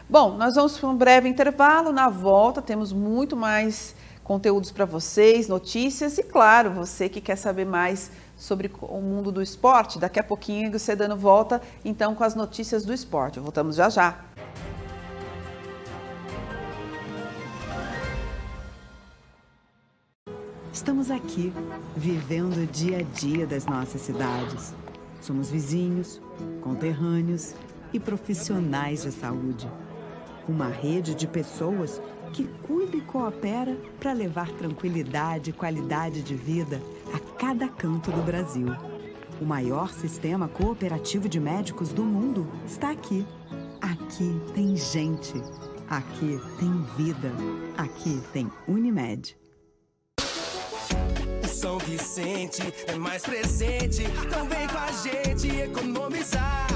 Bom, nós vamos para um breve intervalo. Na volta temos muito mais conteúdos para vocês, notícias e, claro, você que quer saber mais sobre o mundo do esporte, daqui a pouquinho o Sedano volta então com as notícias do esporte. Voltamos já já. Estamos aqui, vivendo o dia a dia das nossas cidades. Somos vizinhos, conterrâneos e profissionais de saúde. Uma rede de pessoas que cuida e coopera para levar tranquilidade e qualidade de vida a cada canto do Brasil. O maior sistema cooperativo de médicos do mundo está aqui. Aqui tem gente. Aqui tem vida. Aqui tem Unimed. São São Vicente é mais presente, então vem com a gente economizar.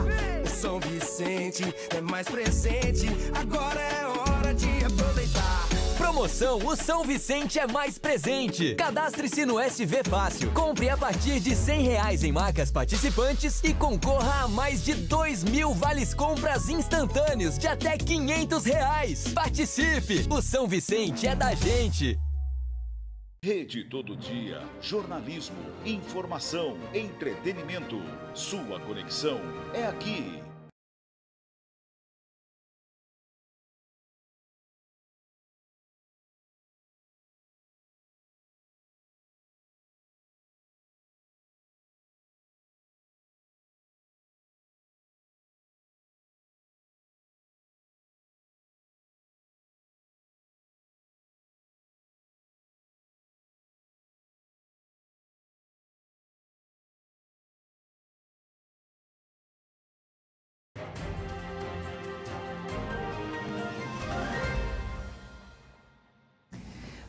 O São Vicente é mais presente, agora é hora de aproveitar. Promoção O São Vicente é mais presente. Cadastre-se no SV Fácil. Compre a partir de R$100 em marcas participantes e concorra a mais de 2.000 vales compras instantâneos de até R$500. Participe! O São Vicente é da gente. Rede Todo Dia, jornalismo, informação, entretenimento. Sua conexão é aqui.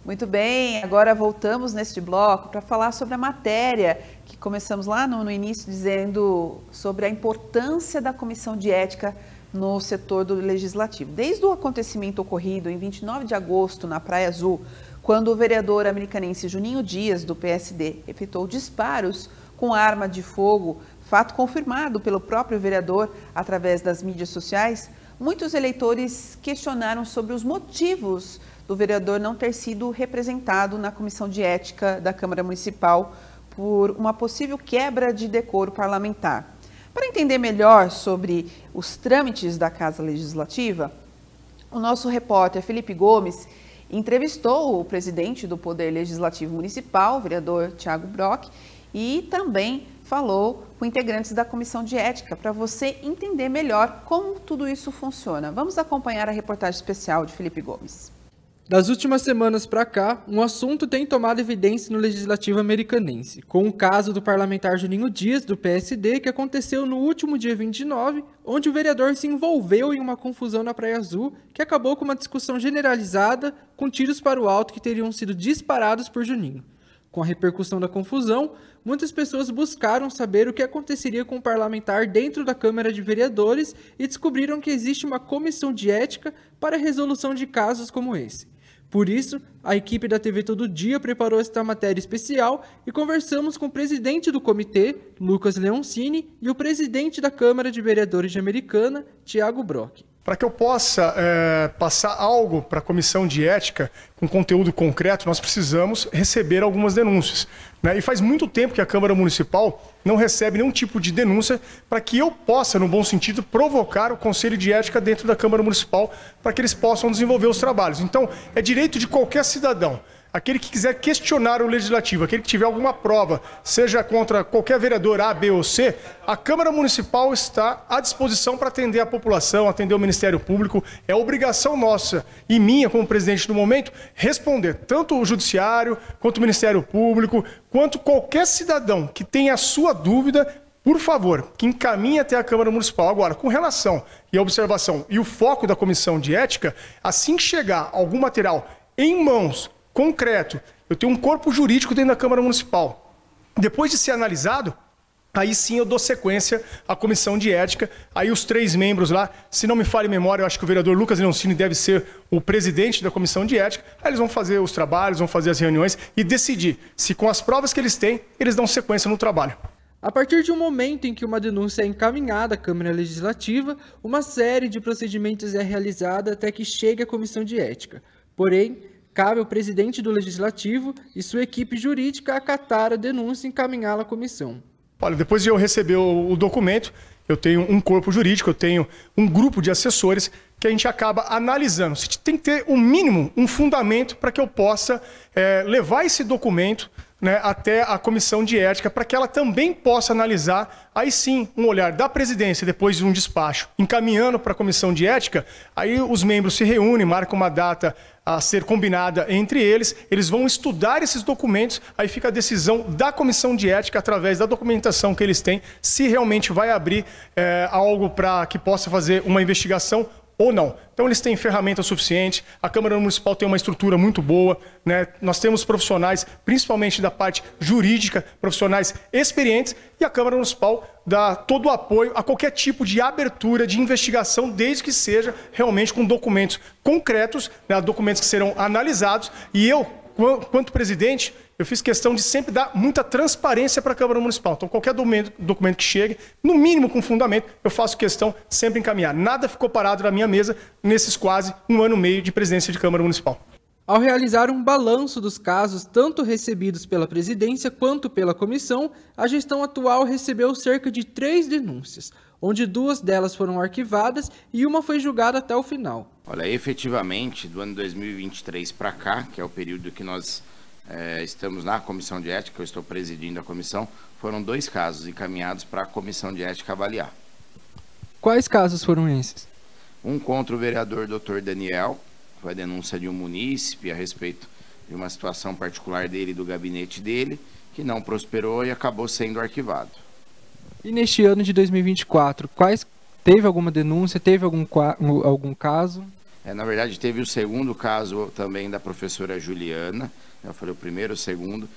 Muito bem, agora voltamos neste bloco para falar sobre a matéria que começamos lá no início dizendo sobre a importância da comissão de ética no setor do legislativo. Desde o acontecimento ocorrido em 29 de agosto na Praia Azul, quando o vereador americanense Juninho Dias, do PSD, efetuou disparos com arma de fogo, fato confirmado pelo próprio vereador através das mídias sociais, muitos eleitores questionaram sobre os motivos do vereador não ter sido representado na comissão de ética da Câmara Municipal por uma possível quebra de decoro parlamentar. Para entender melhor sobre os trâmites da Casa Legislativa, o nosso repórter Felipe Gomes entrevistou o presidente do Poder Legislativo Municipal, o vereador Thiago Brock, e também falou com integrantes da comissão de ética para você entender melhor como tudo isso funciona. Vamos acompanhar a reportagem especial de Felipe Gomes. Das últimas semanas para cá, um assunto tem tomado evidência no Legislativo americanense, com o caso do parlamentar Juninho Dias, do PSD, que aconteceu no último dia 29, onde o vereador se envolveu em uma confusão na Praia Azul, que acabou com uma discussão generalizada, com tiros para o alto que teriam sido disparados por Juninho. Com a repercussão da confusão, muitas pessoas buscaram saber o que aconteceria com o parlamentar dentro da Câmara de Vereadores e descobriram que existe uma comissão de ética para a resolução de casos como esse. Por isso, a equipe da TV Todo Dia preparou esta matéria especial e conversamos com o presidente do comitê, Lucas Leoncini, e o presidente da Câmara de Vereadores de Americana, Thiago Brock. Para que eu possa passar algo para a comissão de ética com conteúdo concreto, nós precisamos receber algumas denúncias, né? E faz muito tempo que a Câmara Municipal não recebe nenhum tipo de denúncia para que eu possa, no bom sentido, provocar o Conselho de Ética dentro da Câmara Municipal para que eles possam desenvolver os trabalhos. Então, é direito de qualquer cidadão. Aquele que quiser questionar o Legislativo, aquele que tiver alguma prova, seja contra qualquer vereador A, B ou C, a Câmara Municipal está à disposição para atender a população, atender o Ministério Público. É obrigação nossa e minha, como presidente do momento, responder tanto o Judiciário, quanto o Ministério Público, quanto qualquer cidadão que tenha a sua dúvida, por favor, que encaminhe até a Câmara Municipal. Agora, com relação e a observação e o foco da Comissão de Ética, assim que chegar algum material em mãos, concreto, eu tenho um corpo jurídico dentro da Câmara Municipal. Depois de ser analisado, aí sim eu dou sequência à comissão de ética. Aí os 3 membros lá, se não me falha a memória, eu acho que o vereador Lucas Leoncini deve ser o presidente da comissão de ética. Aí eles vão fazer os trabalhos, vão fazer as reuniões e decidir se com as provas que eles têm, eles dão sequência no trabalho. A partir de um momento em que uma denúncia é encaminhada à Câmara Legislativa, uma série de procedimentos é realizada até que chegue à comissão de ética. Porém, cabe ao presidente do Legislativo e sua equipe jurídica acatar a denúncia e encaminhá-la à comissão. Olha, depois de eu receber o documento, eu tenho um corpo jurídico, eu tenho um grupo de assessores que a gente acaba analisando. Tem que ter um mínimo, um fundamento para que eu possa levar esse documento, né, até a comissão de ética, para que ela também possa analisar, aí sim, um olhar da presidência, depois de um despacho, encaminhando para a comissão de ética, aí os membros se reúnem, marcam uma data a ser combinada entre eles, eles vão estudar esses documentos, aí fica a decisão da comissão de ética, através da documentação que eles têm, se realmente vai abrir algo para que possa fazer uma investigação ou não. Então eles têm ferramenta suficiente, a Câmara Municipal tem uma estrutura muito boa, né? Nós temos profissionais, principalmente da parte jurídica, profissionais experientes, e a Câmara Municipal dá todo o apoio a qualquer tipo de abertura de investigação, desde que seja realmente com documentos concretos, né? Documentos que serão analisados, e eu, quanto presidente, eu fiz questão de sempre dar muita transparência para a Câmara Municipal. Então, qualquer documento que chegue, no mínimo com fundamento, eu faço questão de sempre encaminhar. Nada ficou parado na minha mesa nesses quase 1 ano e meio de presidência de Câmara Municipal. Ao realizar um balanço dos casos, tanto recebidos pela presidência quanto pela comissão, a gestão atual recebeu cerca de 3 denúncias, onde 2 delas foram arquivadas e uma foi julgada até o final. Olha, efetivamente, do ano 2023 para cá, que é o período que nós estamos na Comissão de Ética, eu estou presidindo a comissão, foram 2 casos encaminhados para a Comissão de Ética avaliar. Quais casos foram esses? Um contra o vereador Dr. Daniel, foi a denúncia de um munícipe a respeito de uma situação particular dele e do gabinete dele, que não prosperou e acabou sendo arquivado. E neste ano de 2024, teve alguma denúncia, teve algum caso? Na verdade, teve o segundo caso também da professora Juliana, eu falei o primeiro, o segundo,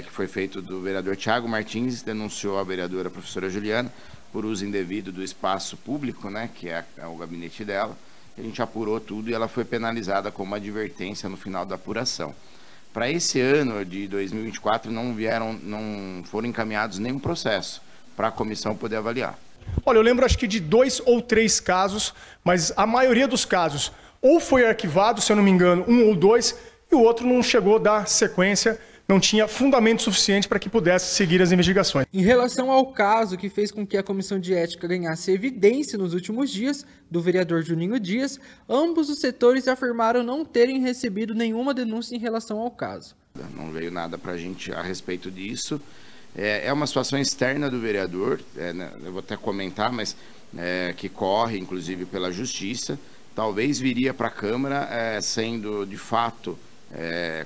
que foi feito do vereador Thiago Martins, denunciou a vereadora professora Juliana por uso indevido do espaço público, né, que é o gabinete dela. A gente apurou tudo e ela foi penalizada com uma advertência no final da apuração. Para esse ano de 2024 não foram encaminhados nenhum processo para a comissão poder avaliar. Olha, eu lembro acho que de 2 ou 3 casos, mas a maioria dos casos ou foi arquivado, se eu não me engano, 1 ou 2, e o outro não chegou a dar sequência, não tinha fundamento suficiente para que pudesse seguir as investigações. Em relação ao caso que fez com que a Comissão de Ética ganhasse evidência nos últimos dias, do vereador Juninho Dias, ambos os setores afirmaram não terem recebido nenhuma denúncia em relação ao caso. Não veio nada para a gente a respeito disso. É uma situação externa do vereador, eu vou até comentar, mas que corre, inclusive, pela Justiça. Talvez viria para a Câmara sendo, de fato,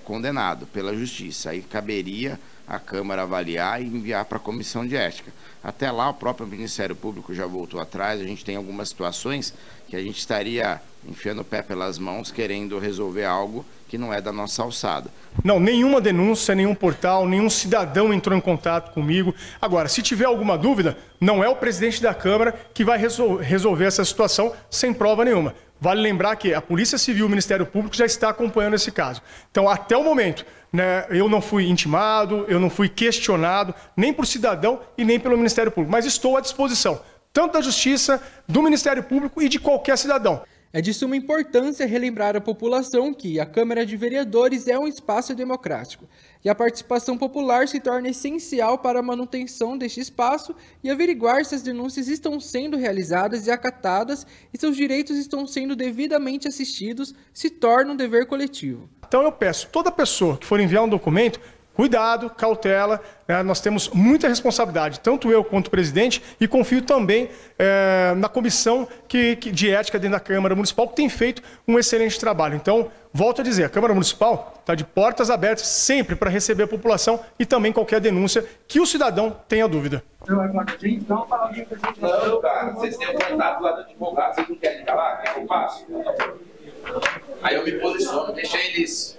condenado pela Justiça. Aí caberia a Câmara avaliar e enviar para a Comissão de Ética. Até lá, o próprio Ministério Público já voltou atrás. A gente tem algumas situações que a gente estaria enfiando o pé pelas mãos, querendo resolver algo que não é da nossa alçada. Não, nenhuma denúncia, nenhum portal, nenhum cidadão entrou em contato comigo. Agora, se tiver alguma dúvida, não é o presidente da Câmara que vai resolver essa situação sem prova nenhuma. Vale lembrar que a Polícia Civil e o Ministério Público já está acompanhando esse caso. Então, até o momento, né, eu não fui intimado, eu não fui questionado, nem por cidadão e nem pelo Ministério Público, mas estou à disposição, tanto da Justiça, do Ministério Público e de qualquer cidadão. É de suma importância relembrar à população que a Câmara de Vereadores é um espaço democrático e a participação popular se torna essencial para a manutenção deste espaço e averiguar se as denúncias estão sendo realizadas e acatadas e seus direitos estão sendo devidamente assistidos se torna um dever coletivo. Então eu peço, toda pessoa que for enviar um documento, cuidado, cautela, né? Nós temos muita responsabilidade, tanto eu quanto o presidente, e confio também na comissão de ética dentro da Câmara Municipal, que tem feito um excelente trabalho. Então, volto a dizer, a Câmara Municipal está de portas abertas sempre para receber a população e também qualquer denúncia que o cidadão tenha dúvida. Não, cara, vocês têm o contato lá do advogado, vocês não querem ligar lá? O que eu faço? Aí eu me posiciono, deixa eles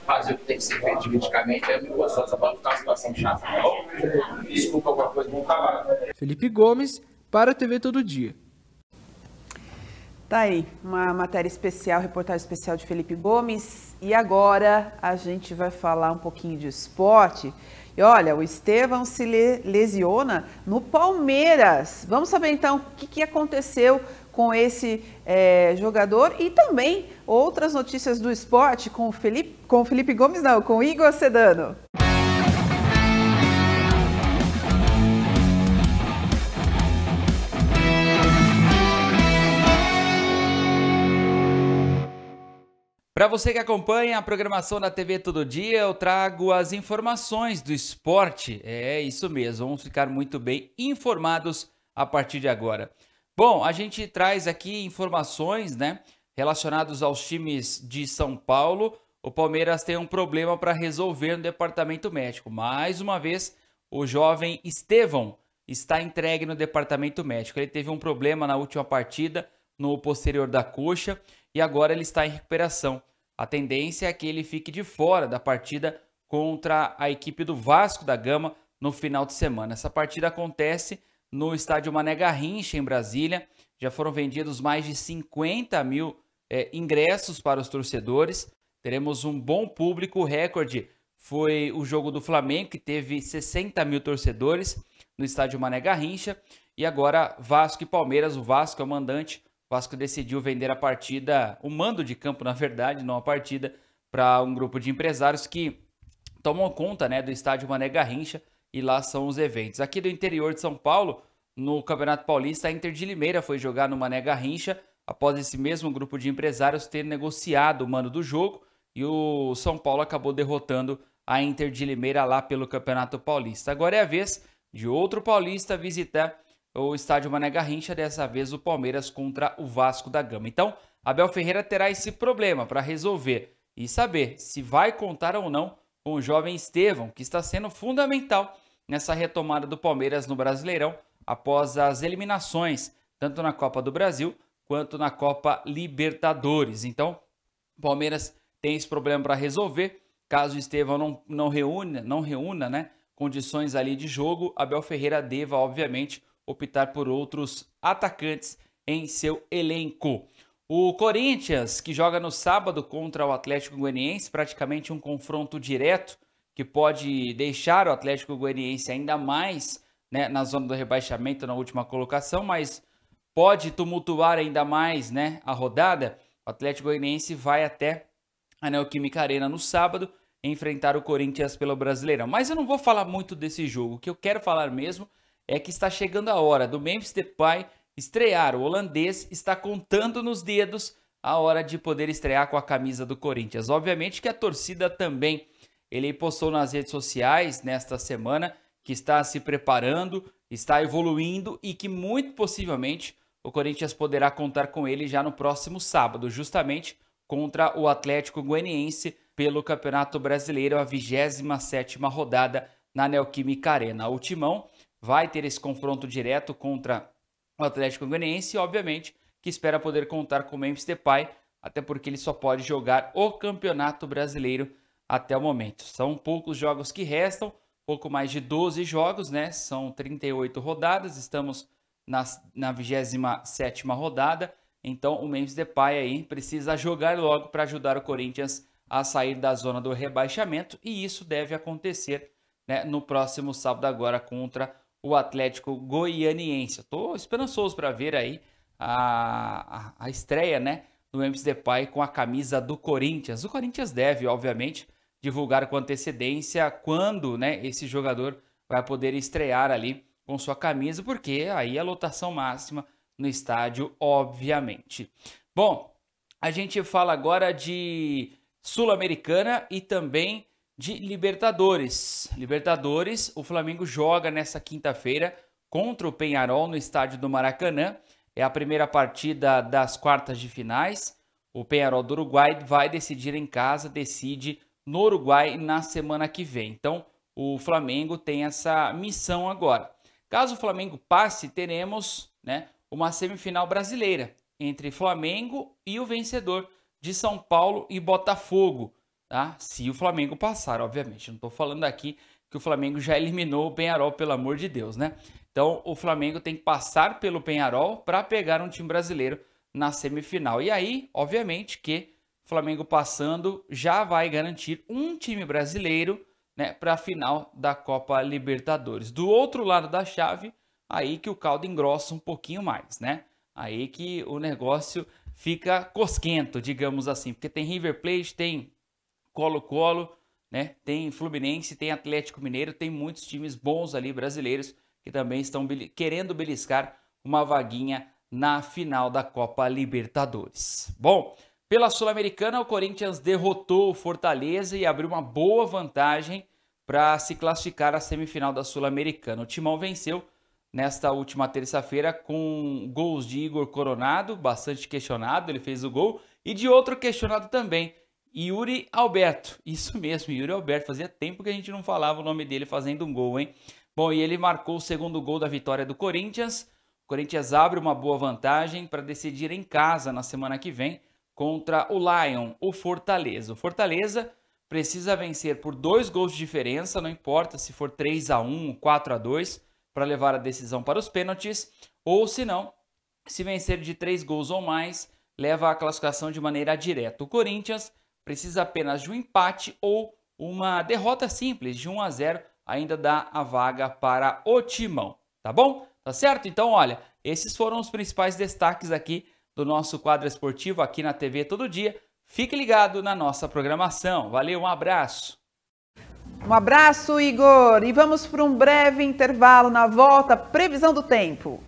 fazer o que tem que ser feito juridicamente, aí eu me posiciono só para ficar uma situação chata, tá bom? Desculpa alguma coisa, bom trabalho. Felipe Gomes, para a TV Todo Dia. Tá aí, uma matéria especial, reportagem especial de Felipe Gomes. E agora a gente vai falar um pouquinho de esporte. E olha, o Estevão se lesiona no Palmeiras. Vamos saber então o que aconteceu com esse jogador e também outras notícias do esporte com o Felipe Gomes, não, com o Igor Sedano. Para você que acompanha a programação da TV Todo Dia, eu trago as informações do esporte. É isso mesmo, vamos ficar muito bem informados a partir de agora. Bom, a gente traz aqui informações, né, relacionadas aos times de São Paulo. O Palmeiras tem um problema para resolver no departamento médico. Mais uma vez, o jovem Estevão está entregue no departamento médico. Ele teve um problema na última partida no posterior da coxa e agora ele está em recuperação. A tendência é que ele fique de fora da partida contra a equipe do Vasco da Gama no final de semana. Essa partida acontece no estádio Mané Garrincha, em Brasília. Já foram vendidos mais de 50 mil ingressos para os torcedores. Teremos um bom público. O recorde foi o jogo do Flamengo, que teve 60 mil torcedores no estádio Mané Garrincha. E agora Vasco e Palmeiras. O Vasco é o mandante. O Vasco decidiu vender a partida, o mando de campo, na verdade, não a partida, para um grupo de empresários que tomam conta, né, do estádio Mané Garrincha, e lá são os eventos. Aqui do interior de São Paulo, no Campeonato Paulista, a Inter de Limeira foi jogar no Mané Garrincha após esse mesmo grupo de empresários ter negociado o mando do jogo, e o São Paulo acabou derrotando a Inter de Limeira lá pelo Campeonato Paulista. Agora é a vez de outro paulista visitar o estádio Mané Garrincha, dessa vez o Palmeiras contra o Vasco da Gama. Então, Abel Ferreira terá esse problema para resolver e saber se vai contar ou não com o jovem Estevão, que está sendo fundamental nessa retomada do Palmeiras no Brasileirão após as eliminações, tanto na Copa do Brasil quanto na Copa Libertadores. Então, o Palmeiras tem esse problema para resolver. Caso o Estevão não reúna, né, condições ali de jogo, Abel Ferreira deva, obviamente, optar por outros atacantes em seu elenco. O Corinthians, que joga no sábado contra o Atlético Goianiense, praticamente um confronto direto que pode deixar o Atlético Goianiense ainda mais, né, na zona do rebaixamento, na última colocação, mas pode tumultuar ainda mais, né, a rodada. O Atlético Goianiense vai até a Neoquímica Arena no sábado enfrentar o Corinthians pelo Brasileirão. Mas eu não vou falar muito desse jogo. O que eu quero falar mesmo é que está chegando a hora do Memphis Depay estrear. O holandês está contando nos dedos a hora de poder estrear com a camisa do Corinthians. Obviamente que a torcida também. Ele postou nas redes sociais nesta semana que está se preparando, está evoluindo e que muito possivelmente o Corinthians poderá contar com ele já no próximo sábado, justamente contra o Atlético Goianiense pelo Campeonato Brasileiro, a 27ª rodada na Neoquímica Arena. O Timão vai ter esse confronto direto contra o Atlético Goianiense e, obviamente, que espera poder contar com o Memphis Depay, até porque ele só pode jogar o Campeonato Brasileiro até o momento. São poucos jogos que restam, pouco mais de 12 jogos, né? São 38 rodadas, estamos na 27ª rodada, então o Memphis Depay aí precisa jogar logo para ajudar o Corinthians a sair da zona do rebaixamento, e isso deve acontecer, né, no próximo sábado agora contra o Atlético Goianiense. Estou esperançoso para ver aí a estreia, né, do Memphis Depay com a camisa do Corinthians. O Corinthians deve, obviamente, divulgar com antecedência quando, né, esse jogador vai poder estrear ali com sua camisa, porque aí a lotação máxima no estádio, obviamente. Bom, a gente fala agora de Sul-Americana e também de Libertadores. Libertadores, o Flamengo joga nessa quinta-feira contra o Peñarol no estádio do Maracanã. É a primeira partida das quartas de finais. O Peñarol do Uruguai vai decidir em casa, decide no Uruguai na semana que vem. Então, o Flamengo tem essa missão agora. Caso o Flamengo passe, teremos, né, uma semifinal brasileira entre Flamengo e o vencedor de São Paulo e Botafogo, tá? Se o Flamengo passar, obviamente. Não estou falando aqui que o Flamengo já eliminou o Peñarol, pelo amor de Deus, né? Então, o Flamengo tem que passar pelo Peñarol para pegar um time brasileiro na semifinal. E aí, obviamente, que o Flamengo passando já vai garantir um time brasileiro, né, para a final da Copa Libertadores. Do outro lado da chave, aí que o caldo engrossa um pouquinho mais, né? Aí que o negócio fica cosquento, digamos assim, porque tem River Plate, tem Colo-Colo, né? Tem Fluminense, tem Atlético Mineiro, tem muitos times bons ali brasileiros que também estão querendo beliscar uma vaguinha na final da Copa Libertadores. Bom, pela Sul-Americana, o Corinthians derrotou o Fortaleza e abriu uma boa vantagem para se classificar à semifinal da Sul-Americana. O Timão venceu nesta última terça-feira com gols de Igor Coronado, bastante questionado, ele fez o gol, e de outro questionado também, Yuri Alberto. Isso mesmo, Yuri Alberto, fazia tempo que a gente não falava o nome dele fazendo um gol, hein? Bom, e ele marcou o segundo gol da vitória do Corinthians. O Corinthians abre uma boa vantagem para decidir em casa na semana que vem contra o Lion, o Fortaleza. O Fortaleza precisa vencer por 2 gols de diferença, não importa se for 3-1, 4-2, para levar a decisão para os pênaltis, ou se não, se vencer de 3 gols ou mais, leva a classificação de maneira direta. O Corinthians precisa apenas de um empate ou uma derrota simples de 1-0, ainda dá a vaga para o Timão, tá bom? Tá certo? Então, olha, esses foram os principais destaques aqui do nosso quadro esportivo aqui na TV Todo Dia. Fique ligado na nossa programação. Valeu, um abraço. Um abraço, Igor. E vamos para um breve intervalo. Na volta, previsão do tempo.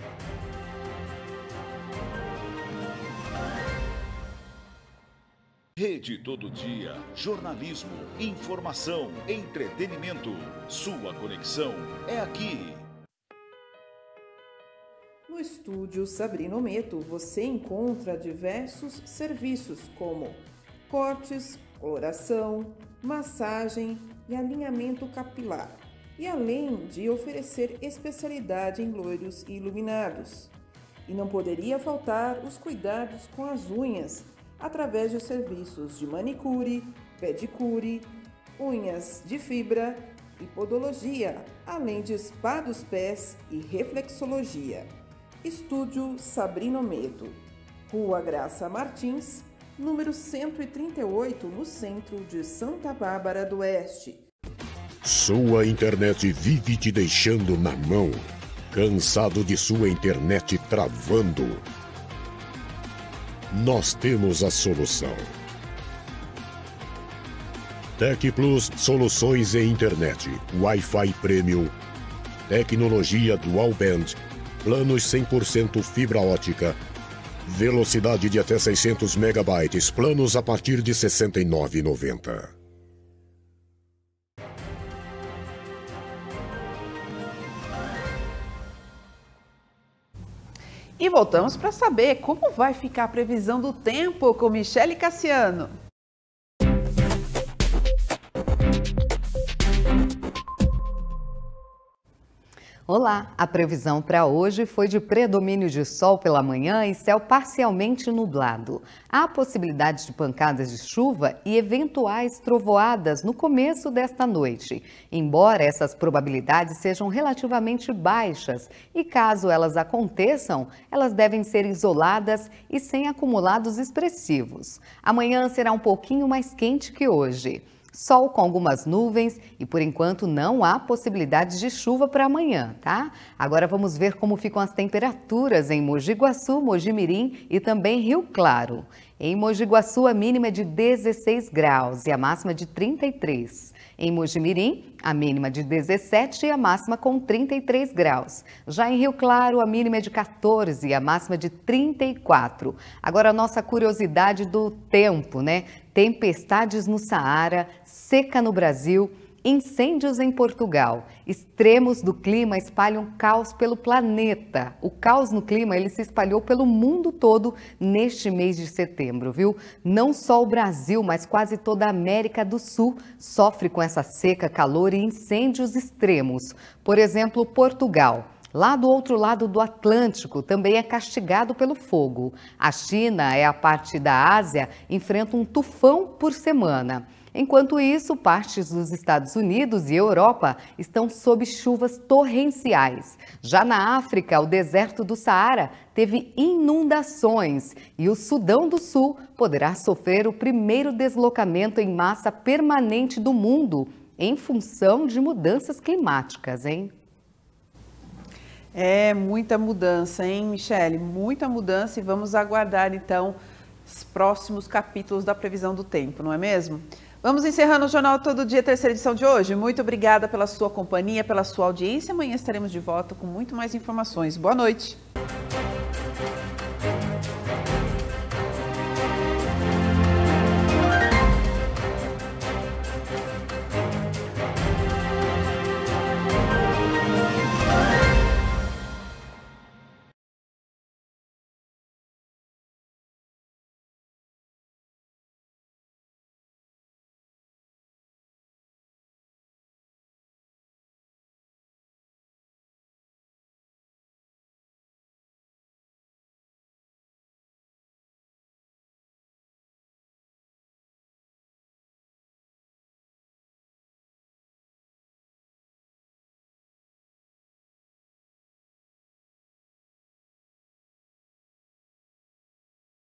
Rede Todo Dia, jornalismo, informação, entretenimento. Sua conexão é aqui. No estúdio Sabrina Ometo, você encontra diversos serviços como cortes, coloração, massagem e alinhamento capilar. E além de oferecer especialidade em loiros e iluminados. E não poderia faltar os cuidados com as unhas, através de serviços de manicure, pedicure, unhas de fibra e podologia, além de spa dos pés e reflexologia. Estúdio Sabrina Ometo, Rua Graça Martins, número 138, no centro de Santa Bárbara do Oeste. Sua internet vive te deixando na mão. Cansado de sua internet travando? Nós temos a solução. Tec Plus Soluções em Internet, Wi-Fi Premium, tecnologia Dual Band, planos 100% fibra ótica, velocidade de até 600 megabytes, planos a partir de R$ 69,90. E voltamos para saber como vai ficar a previsão do tempo com Michele Cassiano. Olá, a previsão para hoje foi de predomínio de sol pela manhã e céu parcialmente nublado. Há possibilidade de pancadas de chuva e eventuais trovoadas no começo desta noite, embora essas probabilidades sejam relativamente baixas e caso elas aconteçam, elas devem ser isoladas e sem acumulados expressivos. Amanhã será um pouquinho mais quente que hoje. Sol com algumas nuvens e, por enquanto, não há possibilidade de chuva para amanhã, tá? Agora vamos ver como ficam as temperaturas em Mogi Guaçu, Mogi-mirim e também Rio Claro. Em Mogi Guaçu, a mínima é de 16 graus e a máxima de 33. Em Mogi-mirim, a mínima de 17 e a máxima com 33 graus. Já em Rio Claro, a mínima é de 14 e a máxima de 34. Agora, a nossa curiosidade do tempo, né? Tempestades no Saara, seca no Brasil, incêndios em Portugal. Extremos do clima espalham caos pelo planeta. O caos no clima ele se espalhou pelo mundo todo neste mês de setembro, viu? Não só o Brasil, mas quase toda a América do Sul sofre com essa seca, calor e incêndios extremos. Por exemplo, Portugal. Lá do outro lado do Atlântico, também é castigado pelo fogo. A China, a parte da Ásia, enfrenta um tufão por semana. Enquanto isso, partes dos Estados Unidos e Europa estão sob chuvas torrenciais. Já na África, o deserto do Saara teve inundações e o Sudão do Sul poderá sofrer o primeiro deslocamento em massa permanente do mundo em função de mudanças climáticas, hein? É muita mudança, hein, Michele? Muita mudança e vamos aguardar, então, os próximos capítulos da previsão do tempo, não é mesmo? Vamos encerrando o Jornal Todo Dia, terceira edição de hoje. Muito obrigada pela sua companhia, pela sua audiência. Amanhã estaremos de volta com muito mais informações. Boa noite.